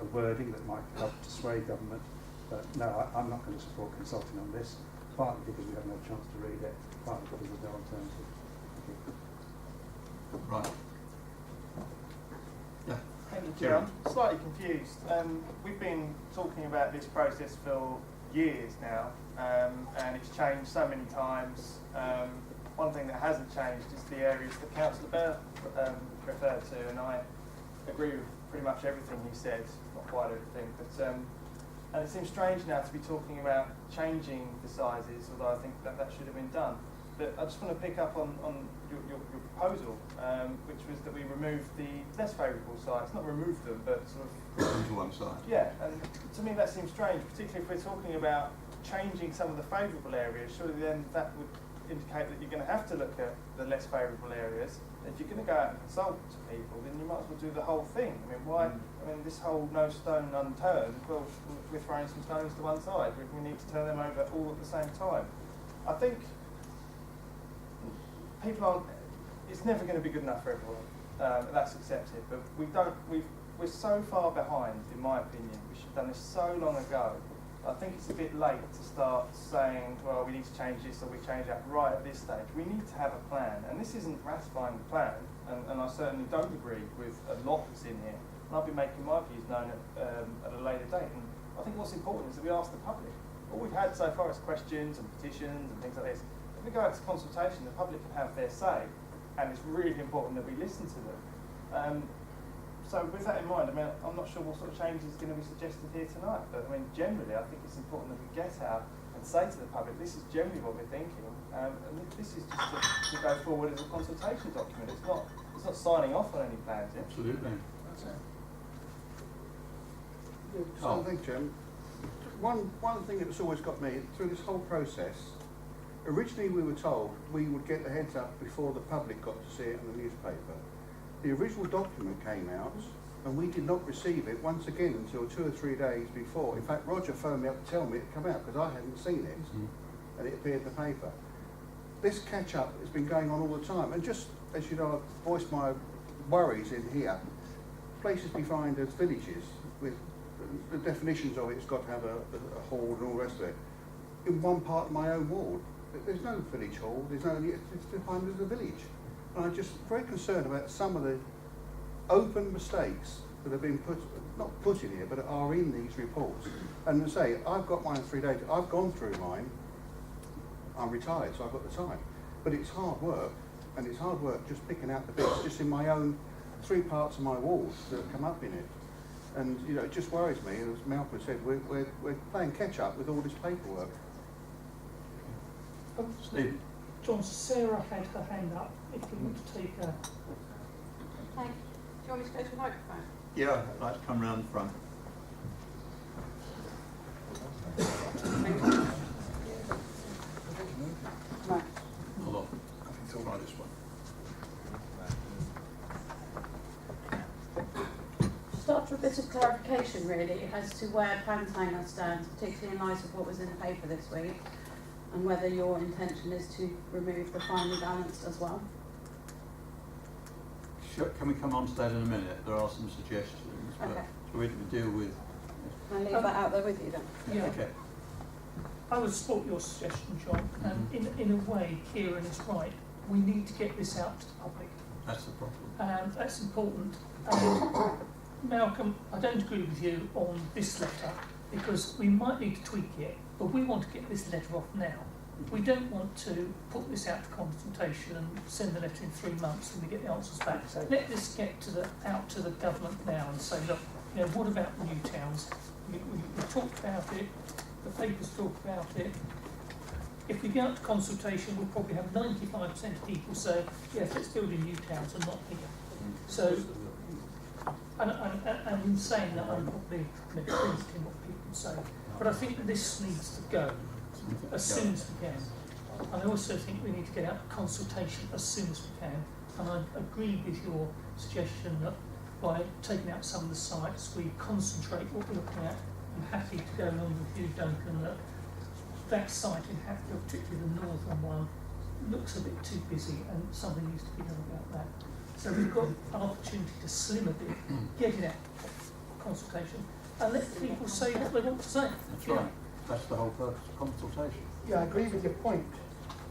a wording that might help to sway government. But no, I'm not going to support consulting on this, partly because we haven't had a chance to read it, partly because there's no alternative. Right. Yeah. Thank you, Chair. I'm slightly confused. We've been talking about this process for years now, and it's changed so many times. One thing that hasn't changed is the areas that Councillor Bell referred to, and I agree with pretty much everything he said, not quite everything, but and it seems strange now to be talking about changing the sizes, although I think that should have been done. But I just want to pick up on your proposal, which was that we remove the less favourable sites, not remove them, but sort of Put them to one side. yeah, and to me that seems strange, particularly if we're talking about changing some of the favourable areas. Surely then that would indicate that you're going to have to look at the less favourable areas. If you're going to go out and consult people, then you might as well do the whole thing. I mean, why? I mean, this whole no stone unturned. Well, we're throwing some stones to one side. We need to turn them over all at the same time. I think people aren't. It's never going to be good enough for everyone. That's accepted. But we're so far behind, in my opinion. We should have done this so long ago. I think it's a bit late to start saying, well, we need to change this or we change that right at this stage. We need to have a plan, and this isn't ratifying the plan, and I certainly don't agree with a lot that's in here. And I'll be making my views known at a later date. And I think what's important is that we ask the public. All we've had so far is questions and petitions and things like this. If we go out to consultation, the public can have their say, and it's really important that we listen to them. So with that in mind, I mean, I'm not sure what sort of changes are going to be suggested here tonight, but I mean, generally, I think it's important that we get out and say to the public, this is generally what we're thinking, and this is just to go forward as a consultation document. It's not signing off on any plans. Yeah? Absolutely. I think, Jim, one thing that's always got me through this whole process, originally we were told we would get the heads up before the public got to see it in the newspaper. The original document came out and we did not receive it once again until 2 or 3 days before. In fact, Roger phoned me up to tell me it had come out because I hadn't seen it and it appeared in the paper. This catch-up has been going on all the time, and just as you know, I've voiced my worries in here. Places defined as villages with the definitions of it's got to have a hall and all the rest of it. In one part of my own ward, there's no village hall, it's defined as a village. And I'm just very concerned about some of the open mistakes that have been not put in here, but are in these reports. And to say, I've got mine in 3 days, I've gone through mine, I'm retired, so I've got the time. But it's hard work, and it's hard work just picking out the bits, just in my own 3 parts of my walls that have come up in it. And, you know, it just worries me, as Malcolm said, we're playing catch-up with all this paperwork. Stephen. John, Sarah had her hand up. If you want to take a... Thank you. Do you want me to go to the microphone? Yeah, I'd like to come round the front. Right. Hold on. I think I'll try this one. Just after a bit of clarification, really, as to where Plantainer stands, particularly in light of what was in the paper this week, and whether your intention is to remove the finely balanced as well. Sure, can we come on to that in a minute? There are some suggestions, but Okay. we deal with. Can I leave that out there with you then? Yeah. Okay. I would support your suggestion, John, and in a way, Kieran is right. We need to get this out to the public. That's the problem. That's important. Malcolm, I don't agree with you on this letter because we might need to tweak it, but we want to get this letter off now. We don't want to put this out to consultation and send the letter in 3 months and we get the answers back. So let this get out to the government now and say, look, you know, what about the new towns? We talked about it, the papers talk about it. If we go out to consultation, we'll probably have 95% of people say, yes, let's build in new towns and not here. So, and in saying that, I'm probably pleased in what people say. But I think that this needs to go as soon as we can. And I also think we need to get out a consultation as soon as we can. And I agree with your suggestion that by taking out some of the sites, we concentrate what we're looking at. I'm happy to go along with you, Duncan, that site in Hatfield, particularly the northern one, looks a bit too busy and something needs to be done about that. So we've got an opportunity to slim a bit, get it out for consultation, and let people say what they want to say. That's right. That's the whole purpose of consultation. Yeah, I agree with your point,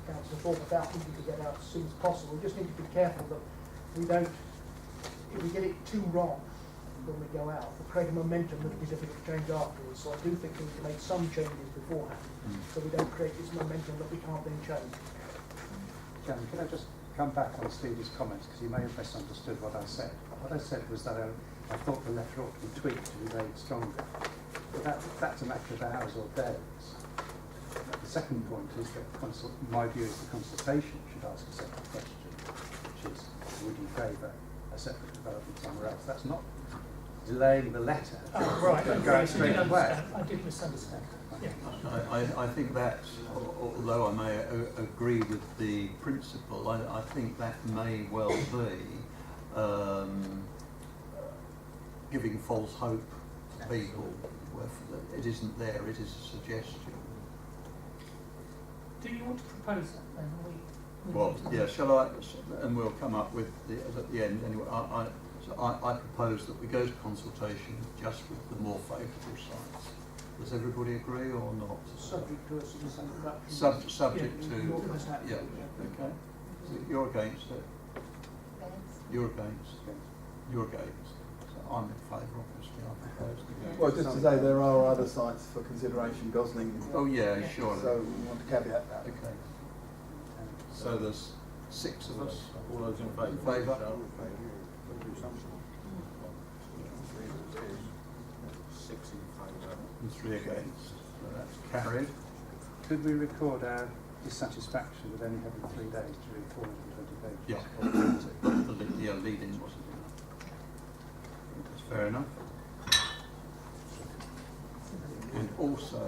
Councillor Thorpe, about needing to get out as soon as possible. We just need to be careful that we don't, if we get it too wrong when we go out, we'll create a momentum that will be difficult to change afterwards. So I do think we need to make some changes beforehand, so we don't create this momentum that we can't then change. Chairman, can I just come back on Stevie's comments, because he may have misunderstood what I said. What I said was that I thought the letter ought to be tweaked to be made stronger. But that's a matter of hours or days. The second point is that my view is the consultation should ask a separate question, which is, would you favour a separate development somewhere else? That's not delaying the letter. Right, but okay, going so straight away. I did misunderstand. Yeah. I think that, although I may agree with the principle, I think that may well be giving false hope to people. It isn't there, it is a suggestion. Do you want to propose that then? Well, yeah, shall I, and we'll come up with at the end anyway. I propose that we go to consultation just with the more favourable sites. Does everybody agree or not? Subject to a citizen Subject to, yeah, okay. So you're against it? You're against? You're against? So I'm in favour, obviously, I propose to go. Well, just to say there are other sites for consideration, Gosling. Oh yeah, sure. So we want to caveat that. Okay. So there's 6 of us. All those in favour? Favour? Six in favour. And 3 against. So that's carried. Could we record our dissatisfaction with only having 3 days to read 420 pages? Yeah. The lead-in wasn't enough. That's fair enough. And also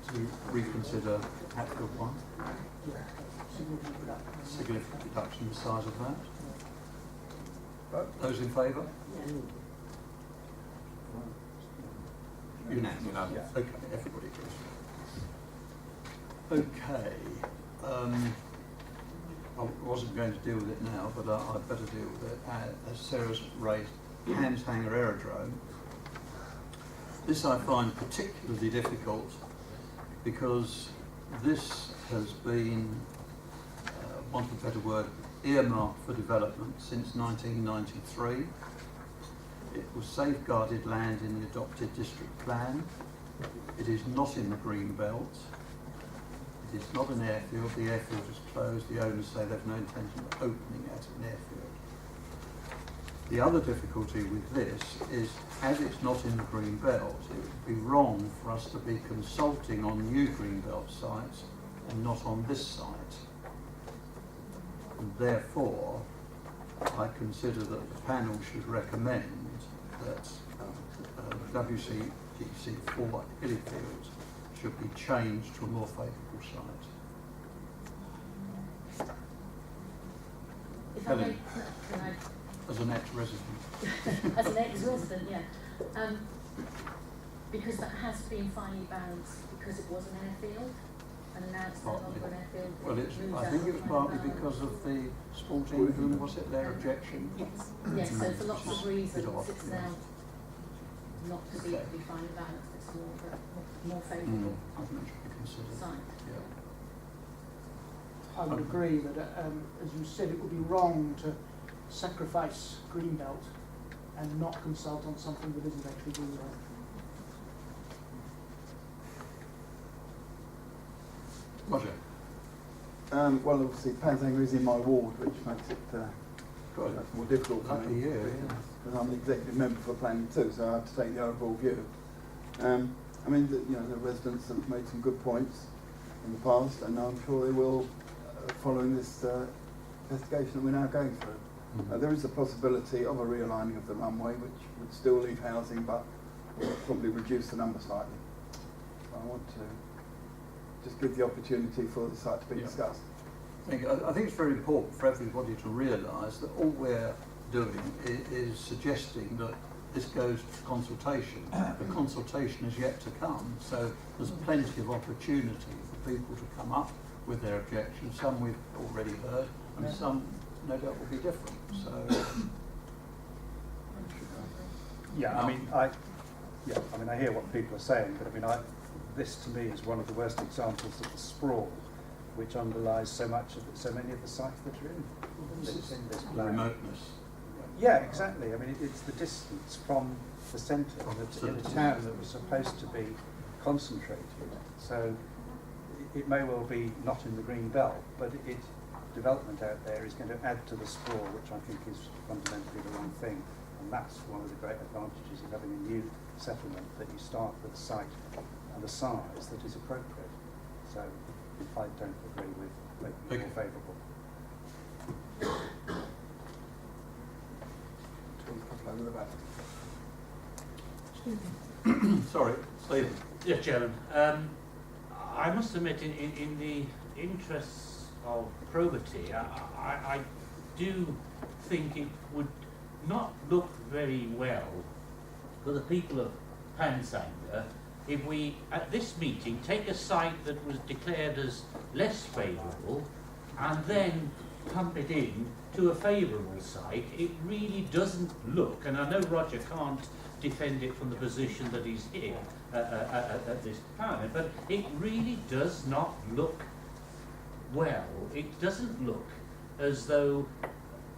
to reconsider Hatfield 1. Significant reduction in the size of that. Those in favour? Unanimous. Unanimous. Okay, everybody agrees. Okay. I wasn't going to deal with it now, but I'd better deal with it. As Sarah's raised, Hams Hanger Aerodrome. This I find particularly difficult because this has been, want of a better word, earmarked for development since 1993. It was safeguarded land in the adopted district plan. It is not in the green belt. It is not an airfield. The airfield is closed. The owners say they've no intention of opening it as an airfield. The other difficulty with this is, as it's not in the green belt, it would be wrong for us to be consulting on new green belt sites and not on this site. And therefore, I consider that the panel should recommend that WCGC 4 Hillyfield should be changed to a more favourable site. If I may, can I As an ex-resident. as an ex-resident, yeah. Because that has been finely balanced because it was an airfield and now it's no longer an airfield. Well, I think it was partly because of the Sport England, was it, their objection? Yes, yes, so for lots of reasons it's now not to be finely balanced, it's more favourable I think it should be considered. site. Yeah. I would agree that, as you said, it would be wrong to sacrifice Greenbelt and not consult on something that isn't actually Greenbelt. Roger. Well, obviously, Panzanger is in my ward, which makes it more difficult for me. Because I'm the executive member for planning too, so I have to take the overall view. I mean, the residents have made some good points in the past, and I'm sure they will following this investigation that we're now going through. There is a possibility of a realigning of the runway, which would still leave housing, but will probably reduce the number slightly. So I want to just give the opportunity for the site to be discussed. I think it's very important for everybody to realise that all we're doing is suggesting that this goes to consultation. The consultation is yet to come, so there's plenty of opportunity for people to come up with their objections. Some we've already heard, and some no doubt will be different. So, Yeah, I mean, I hear what people are saying, but I mean, this to me is one of the worst examples of the sprawl, which underlies so many of the sites that are in this the plan. remoteness. Yeah, exactly. I mean, it's the distance from the centre in a town that was supposed to be concentrated. So it may well be not in the green belt, but development out there is going to add to the sprawl, which I think is fundamentally the wrong thing. And that's one of the great advantages of having a new settlement, that you start with a site and a size that is appropriate. So I don't agree with making it more favourable. Sorry, Stephen. Yes, Chairman. I must admit, in the interests of probity, I do think it would not look very well for the people of Pansanger if we, at this meeting, take a site that was declared as less favourable and then pump it in to a favourable site. It really doesn't look, and I know Roger can't defend it from the position that he's here at this time, but it really does not look well. It doesn't look as though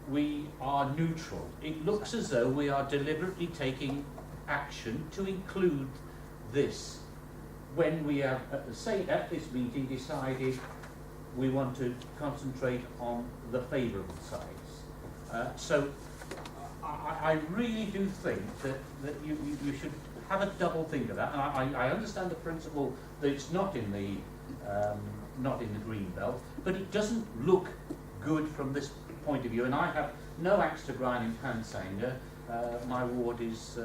we are neutral. It looks as though we are deliberately taking action to include this when we have, say at this meeting, decided we want to concentrate on the favourable sides. So I really do think that you should have a double think of that. And I understand the principle that it's not in the green belt, but it doesn't look good from this point of view. And I have no axe to grind in Pansanger. My ward is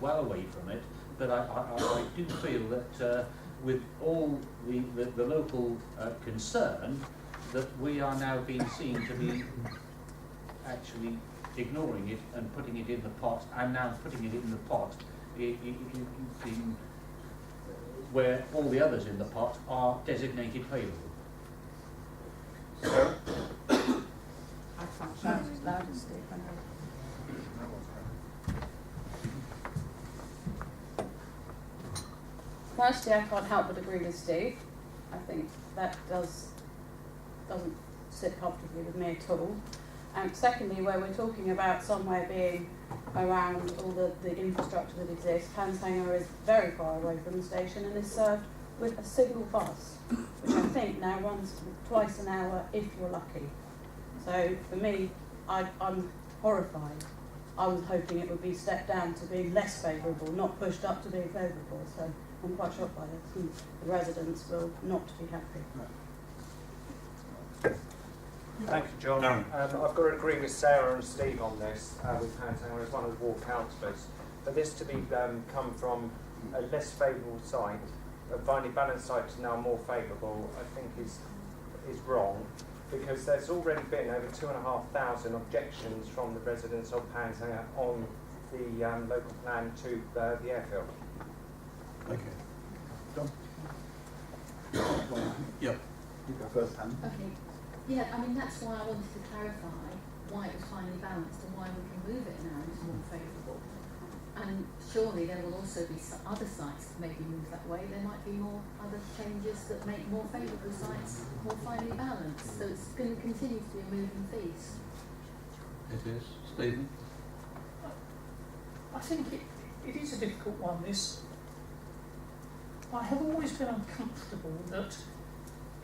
well away from it, but I do feel that with all the local concern, that we are now being seen to be actually ignoring it and putting it in the pot, and now putting it in the pot where all the others in the pot are designated favourable. I can't shout as loud as Steve. Firstly, I can't help but agree with Steve. I think that doesn't sit comfortably with me at all. And secondly, where we're talking about somewhere being around all the infrastructure that exists, Pansanger is very far away from the station and is served with a single bus, which I think now runs twice an hour if you're lucky. So for me, I'm horrified. I was hoping it would be stepped down to being less favourable, not pushed up to being favourable. So I'm quite shocked by this, and the residents will not be happy. Thank you, John. I've got to agree with Sarah and Steve on this, with Pansanger as one of the ward councillors. For this to be come from a less favourable site, a finely balanced site to now more favourable, I think is wrong, because there's already been over 2,500 objections from the residents of Pansanger on the local plan to the airfield. Okay. John? Yeah. You go first, Hannah. Okay. Yeah, I mean, that's why I wanted to clarify why it was finely balanced and why we can move it now it's more favourable. And surely there will also be some other sites that maybe move that way. There might be more other changes that make more favourable sites more finely balanced. So it's going to continue to be a moving feast. It is. Stephen? I think it is a difficult one, this. I have always been uncomfortable that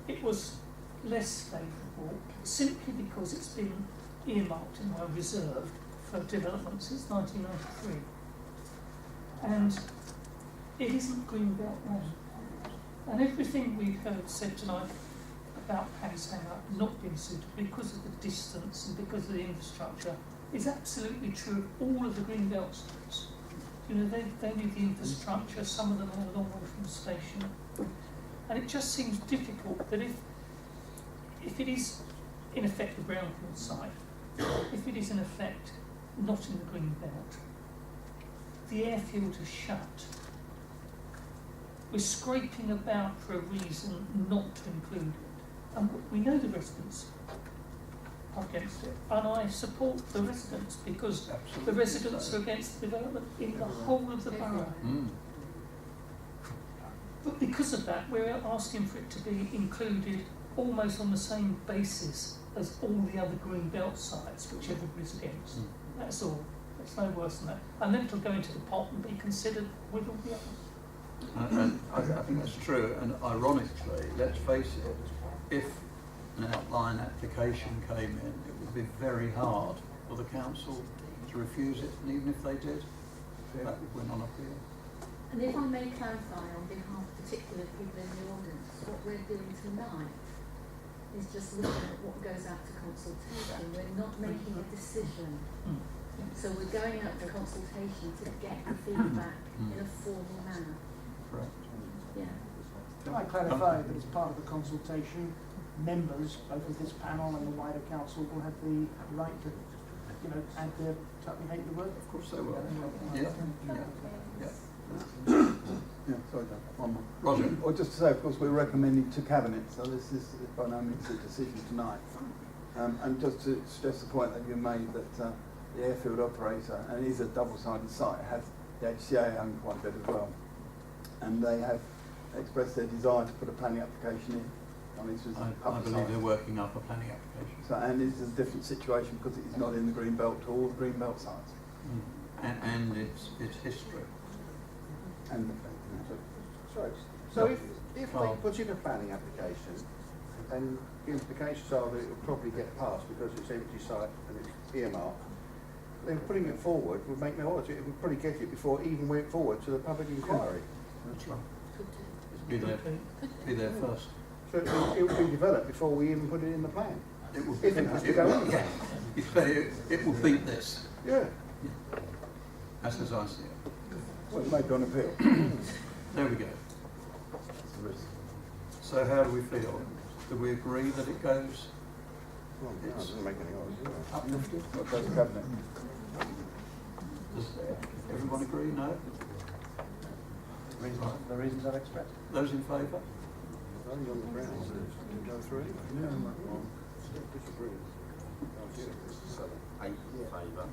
it was less favourable simply because it's been earmarked in my reserve for development since 1993. And it isn't green belt land. And everything we've heard said tonight about Pansanger not being suited because of the distance and because of the infrastructure is absolutely true of all of the green belt sites. You know, they need the infrastructure, some of them are a long way from the station. And it just seems difficult that if it is in effect a brownfield site, if it is in effect not in the green belt, the airfield is shut. We're scraping about for a reason not to include it. And we know the residents against it, and I support the residents because the residents are against the development in the whole of the borough. But because of that, we're asking for it to be included almost on the same basis as all the other green belt sites, which everybody's against. That's all. It's no worse than that. And then it'll go into the pot and be considered with all the others. And I think that's true, and ironically, let's face it, if an outline application came in, it would be very hard for the council to refuse it, and even if they did, that would win on appeal. And if I may clarify on behalf of particular people in the audience, what we're doing tonight is just looking at what goes out to consultation. We're not making a decision. So we're going out to consultation to get the feedback in a formal manner. Correct. Yeah. Can I clarify that as part of the consultation, members, both of this panel and the wider council, will have the right to, add their totally hate the word? Of course they will. Yeah. Sorry, Dan. One more. Roger. Or just to say, of course, we're recommending to Cabinet, so this is by no means a decision tonight. And just to stress the point that you made that the airfield operator, and it is a double-sided site, has the HCA own quite a bit as well. And they have expressed their desire to put a planning application in. I believe they're working up a planning application. So, and this is a different situation because it is not in the green belt to all the green belt sites. And its history. And Sorry. So if they put in a planning application, and the implications are that it will probably get passed because it's empty site and it's earmarked, then putting it forward would make no odds. It would probably get it before it even went forward to the public inquiry. That's right. Be there first. So it will be developed before we even put it in the plan. It will. If it has to go in again. It will beat this. Yeah. That's as I see it. Well, it may be on appeal. There we go. So how do we feel? Do we agree that it goes? Well, no, it doesn't make any odds. Uplifted? Or goes to Cabinet? Does everyone agree? No? The reasons I've expressed. Those in favour? Only on the grounds that it can go through anyway. Disagree. 8 in favour.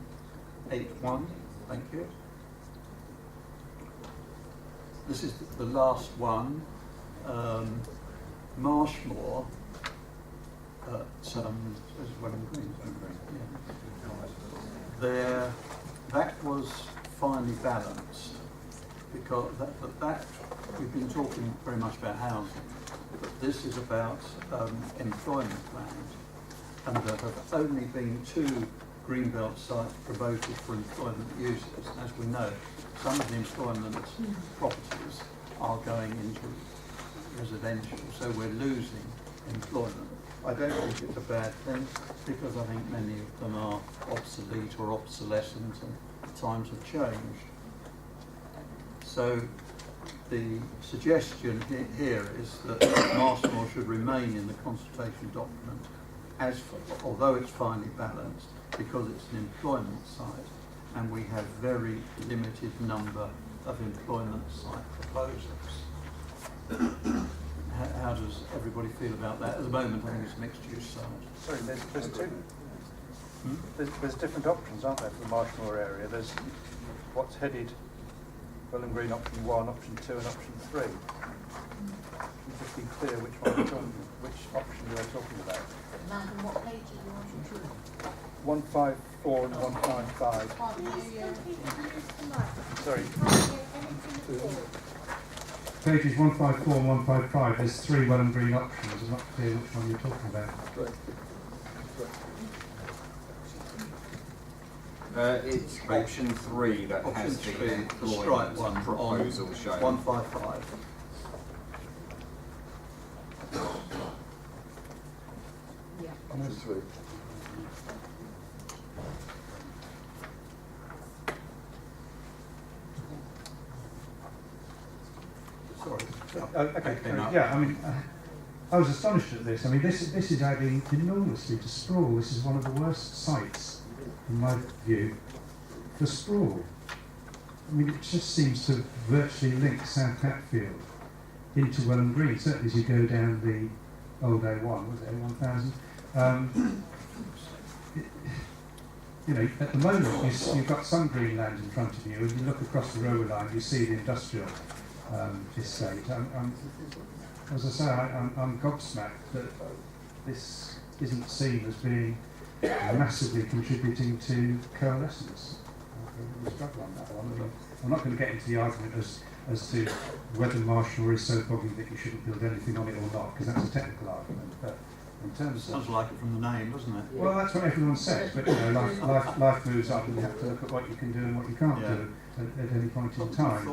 8-1. Thank you. This is the last one. Marshmoor at Welham Green. Yeah. That was finely balanced because that we've been talking very much about housing, but this is about employment plans, and there have only been 2 greenbelt sites promoted for employment uses. As we know, some of the employment properties are going into residential, so we're losing employment. I don't think it's a bad thing because I think many of them are obsolete or obsolescent and times have changed. So the suggestion here is that Marshmoor should remain in the consultation document although it's finely balanced, because it's an employment site and we have very limited number of employment site proposals. How does everybody feel about that? At the moment, I think it's a mixed-use site. Sorry, there's 2. There's different options, aren't there, for the Marshmoor area? There's what's headed Welham Green option 1, option 2 and option 3. Just be clear which option you're talking about. Malcolm, what page are you on? 154 and 195. Sorry. Pages 154 and 155, there's 3 Welham Green options. I'm not clear which one you're talking about. It's option 3 that has the employment proposal shown. 155. Yeah. Option 3. Sorry. Okay. Yeah, I mean, I was astonished at this. I mean, this is adding enormously to sprawl. This is one of the worst sites, in my view, for sprawl. I mean, it just seems to virtually link South Hatfield into Welham Green. Certainly as you go down the old A1, was it A1000? you know, at the moment you've got some green land in front of you, and you look across the railway line, you see the industrial estate. As I say, I'm gobsmacked that this isn't seen as being massively contributing to coalescence. We struggle on that one. I mean, I'm not going to get into the argument as to whether Marsh Moor is so boggy that you shouldn't build anything on it or not, because that's a technical argument. But in terms sounds like it from the name, doesn't it? Well, that's what everyone says, but you know, life moves on, and you have to look at what you can do and what you can't do at any point in time,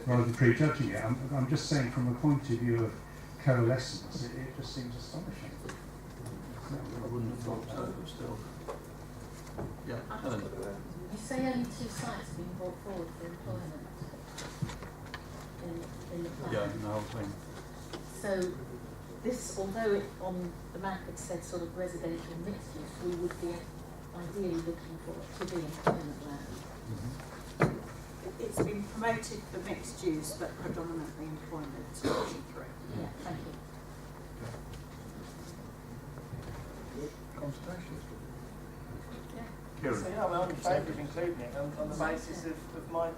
rather than prejudging it. I'm just saying, from a point of view of coalescence, it just seems astonishing. I wouldn't have thought so, but still. Yeah, Helen. You say only 2 sites have been brought forward for employment in the plan. Yeah, the whole thing. So this, although it, on the map it said sort of residential mixed use, we would be ideally looking for it to be employment land. It's been promoted for mixed use, but predominantly employment. Option 3. Yeah, thank you. Consultation. So, yeah, I'm in favour of including it on the basis of my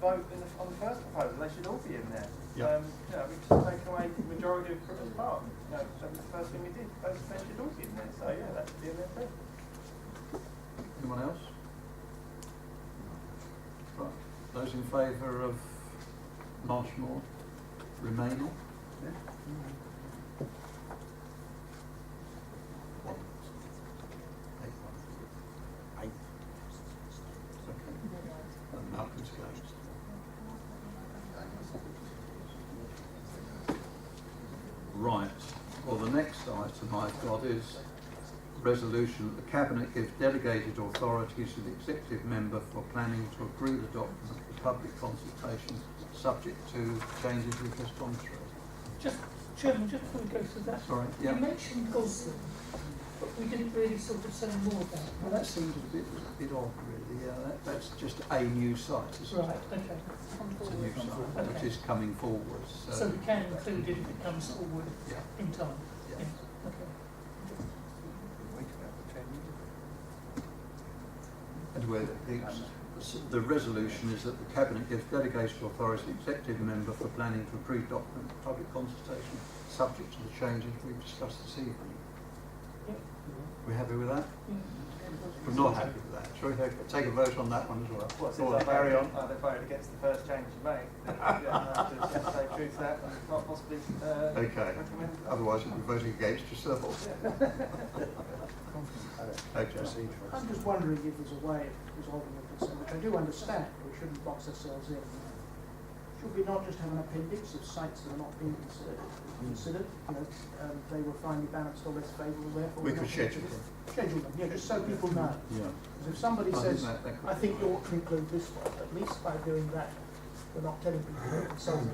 vote on the first proposal. They should all be in there. Yep. You know, we just take away the majority of Critters Park. You know, that was the first thing we did. Those should all be in there. So yeah, that should be in there too. Anyone else? Right. Those in favour of Marsh Moor remaining? Yeah. Malcolm's closed. Right. Well, the next item I've got is resolution that the Cabinet gives delegated authorities to the executive member for planning to approve the document for public consultation, subject to changes we've just gone through. Just, Chairman, just before we go through that, Sorry, you mentioned Gosling, but we didn't really sort of say more about it. Well, that seems a bit odd, really. Yeah, that's just a new site, isn't Right, it? okay. It's a new site, which is coming forward. So we can include it if it comes forward in time? Yeah. Okay. Anyway, the resolution is that the Cabinet gives delegated authority to the executive member for planning to approve document for public consultation, subject to the changes we've discussed this evening. Yep. We happy with that? We're not happy with that. Shall we take a vote on that one as well? Well, since carry on. They voted against the first change you made. Then you have to say true to that and not possibly Okay. recommend. Otherwise, you'll be voting against yourself. Okay. I'm just wondering if there's a way of resolving the concern, which I do understand, we shouldn't box ourselves in. Should we not just have an appendix of sites that are not being considered? You know, they were finally balanced or less favourable, therefore We could schedule them. Schedule them, yeah, just so people know. Yeah. Because if somebody says, I think you ought to include this one, at least by doing that, we're not telling people they're consulting.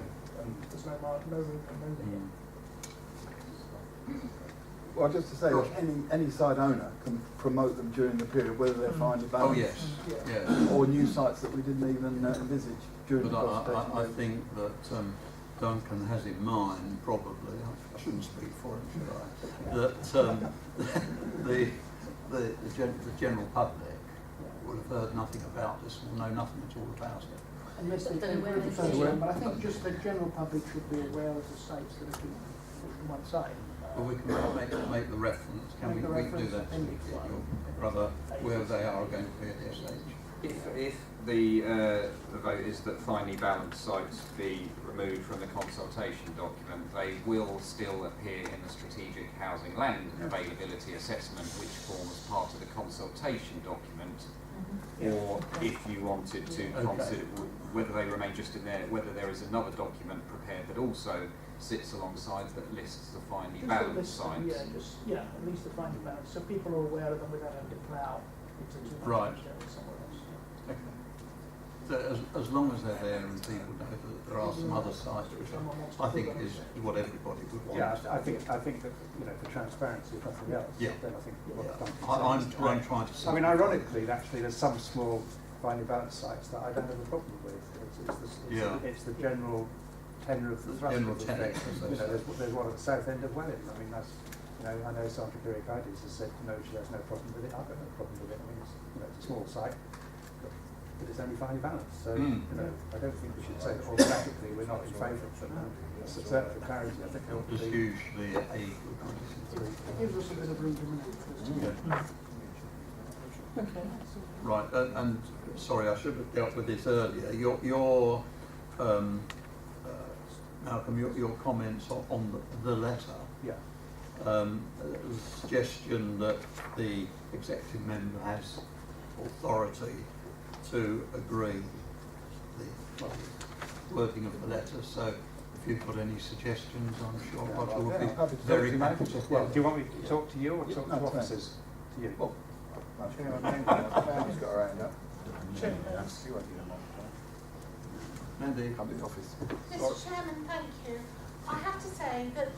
There's no room for moving it. Well, just to say that any site owner can promote them during the period, whether they're finally balanced. Oh, yes. Yes. Or new sites that we didn't even envisage during the But consultation. I think that Duncan has in mind, probably, I shouldn't speak for him, should I, that the general public will have heard nothing about this, will know nothing at all about it. Unless they can prove it first, but I think just the general public should be aware of the sites that have been put on one side. Well, we can make the reference, can we? We can do that to your brother, where they are going to be at this age. If the vote is that finely balanced sites be removed from the consultation document, they will still appear in the strategic housing land availability assessment, which forms part of the consultation document. Or if you wanted to consider whether they remain just in there, whether there is another document prepared that also sits alongside that lists the finely balanced sites. At least the finely balanced, so people are aware of them without having to plough into too much Right. somewhere else. Okay. So as long as they're there and people know that there are some other sites, which I think is what everybody would want. Yeah, I think that, you know, for transparency, if nothing else, then I think I'm trying to say. I mean, ironically, actually, there's some small finely balanced sites that I don't have a problem with. It's the general tenor of the thrust of the thing. You know, there's one at the south end of Welling. I mean, that's You know, I know Sandra Kyriakidis has said, no, she has no problem with it. I've got no problem with it. I mean, it's, you know, it's a small site, but it's only finely balanced. So, you know, I don't think we should say that automatically we're not in favour of it. Certainly for clarity, I think there ought to There's be. usually a It gives us a bit of room to maneuver. Okay. right, and sorry, I should have dealt with this earlier. Your Malcolm, your comments on the letter. Yeah. The suggestion that the executive member has authority to agree the wording of the letter. So, if you've got any suggestions, I'm sure Roger will be very happy to Well, hear. do you want me to talk to you or talk to officers? To you. Well, Mandy's got her hand up. Mandy. Public office. Mr. Chairman, thank you. I have to say that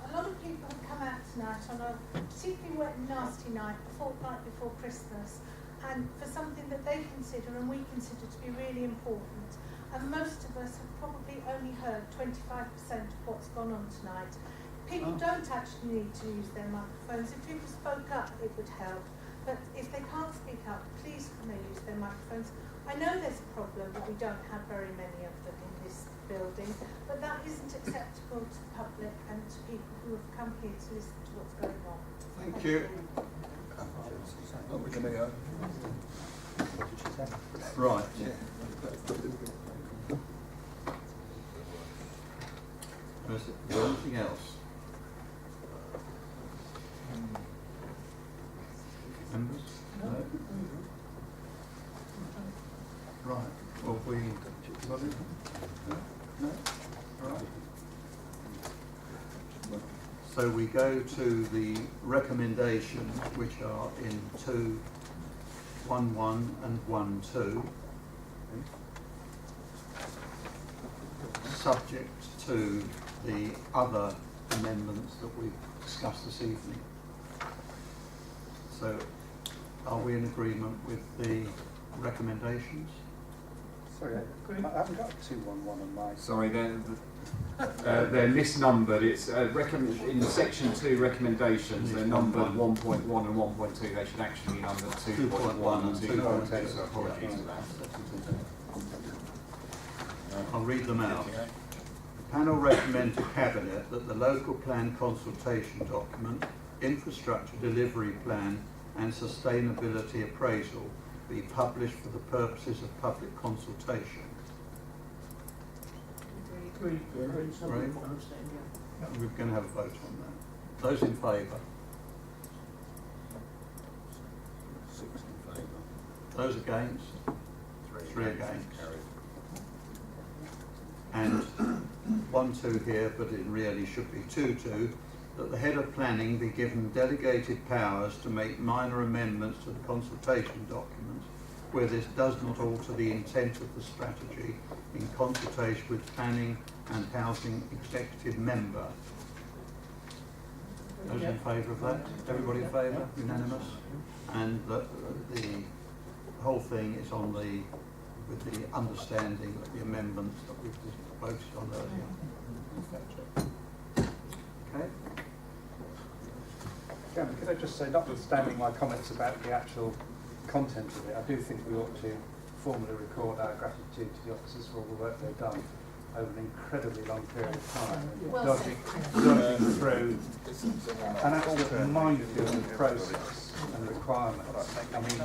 a lot of people have come out tonight on a particularly wet and nasty night, a fortnight before Christmas, and for something that they consider and we consider to be really important. And most of us have probably only heard 25% of what's gone on tonight. People don't actually need to use their microphones. If people spoke up, it would help. But if they can't speak up, please can they use their microphones? I know there's a problem that we don't have very many of them in this building, but that isn't acceptable to the public and to people who have come here to listen to what's going on. Thank you. Right. Is there anything else? Members? No? Right. Well, we got it? No? Right. So we go to the recommendations, which are in 2.1.1 and 1.2, subject to the other amendments that we've discussed this evening. So, are we in agreement with the recommendations? Sorry, I haven't got 2.1.1 on my. Sorry, they're misnumbered. It's in section 2 recommendations. They're numbered 1.1 and 1.2. They should actually be numbered 2.1 and 2.2. So apologies for that. I'll read them out. The panel recommend to Cabinet that the local plan consultation document, infrastructure delivery plan and sustainability appraisal be published for the purposes of public consultation. Agreed. Right. We're going to have a vote on that. Those in favour? 6 in favour. Those against? 3 against. And 1.2 here, but it really should be 2.2, that the head of planning be given delegated powers to make minor amendments to the consultation document where this does not alter the intent of the strategy in consultation with planning and housing executive member. Those in favour of that? Everybody in favour? Unanimous? And the whole thing is on the, with the understanding of the amendments that we've voted on earlier. Okay? Yeah, could I just say, notwithstanding my comments about the actual content of it, I do think we ought to formally record our gratitude to the officers for all the work they've done over an incredibly long period of time, dodging through an absolute minefield of process and requirements. I mean,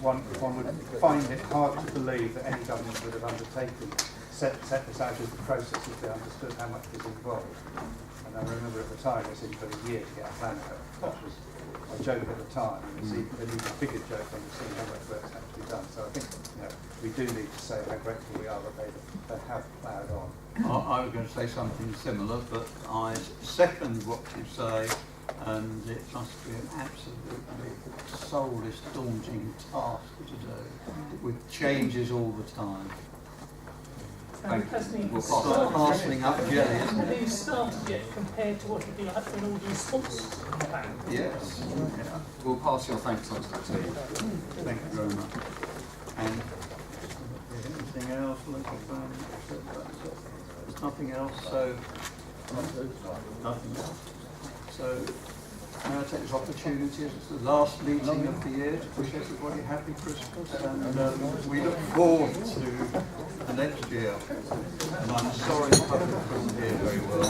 one would find it hard to believe that any government would have undertaken set this out as the process if they understood how much was involved. And I remember at the time it seemed a year to get a plan out, which was a joke at the time, and it's even a bigger joke when you've seen how much work's actually done. So I think we do need to say how grateful we are that they have ploughed on. I was going to say something similar, but I second what you say, and it must be an absolutely soulless, daunting task to do, with changes all the time. And personally, We'll parceling up jelly, isn't have it? you started yet compared to what it'd be like for an audience response plan? Yes. Yeah. We'll pass your thanks on to the team. Thank you very much. And anything else? Local planning? There's nothing else, so nothing else. So May I take this opportunity, it's the last meeting of the year, to wish everybody happy Christmas, and we look forward to the next year. And I'm sorry the public couldn't hear very well.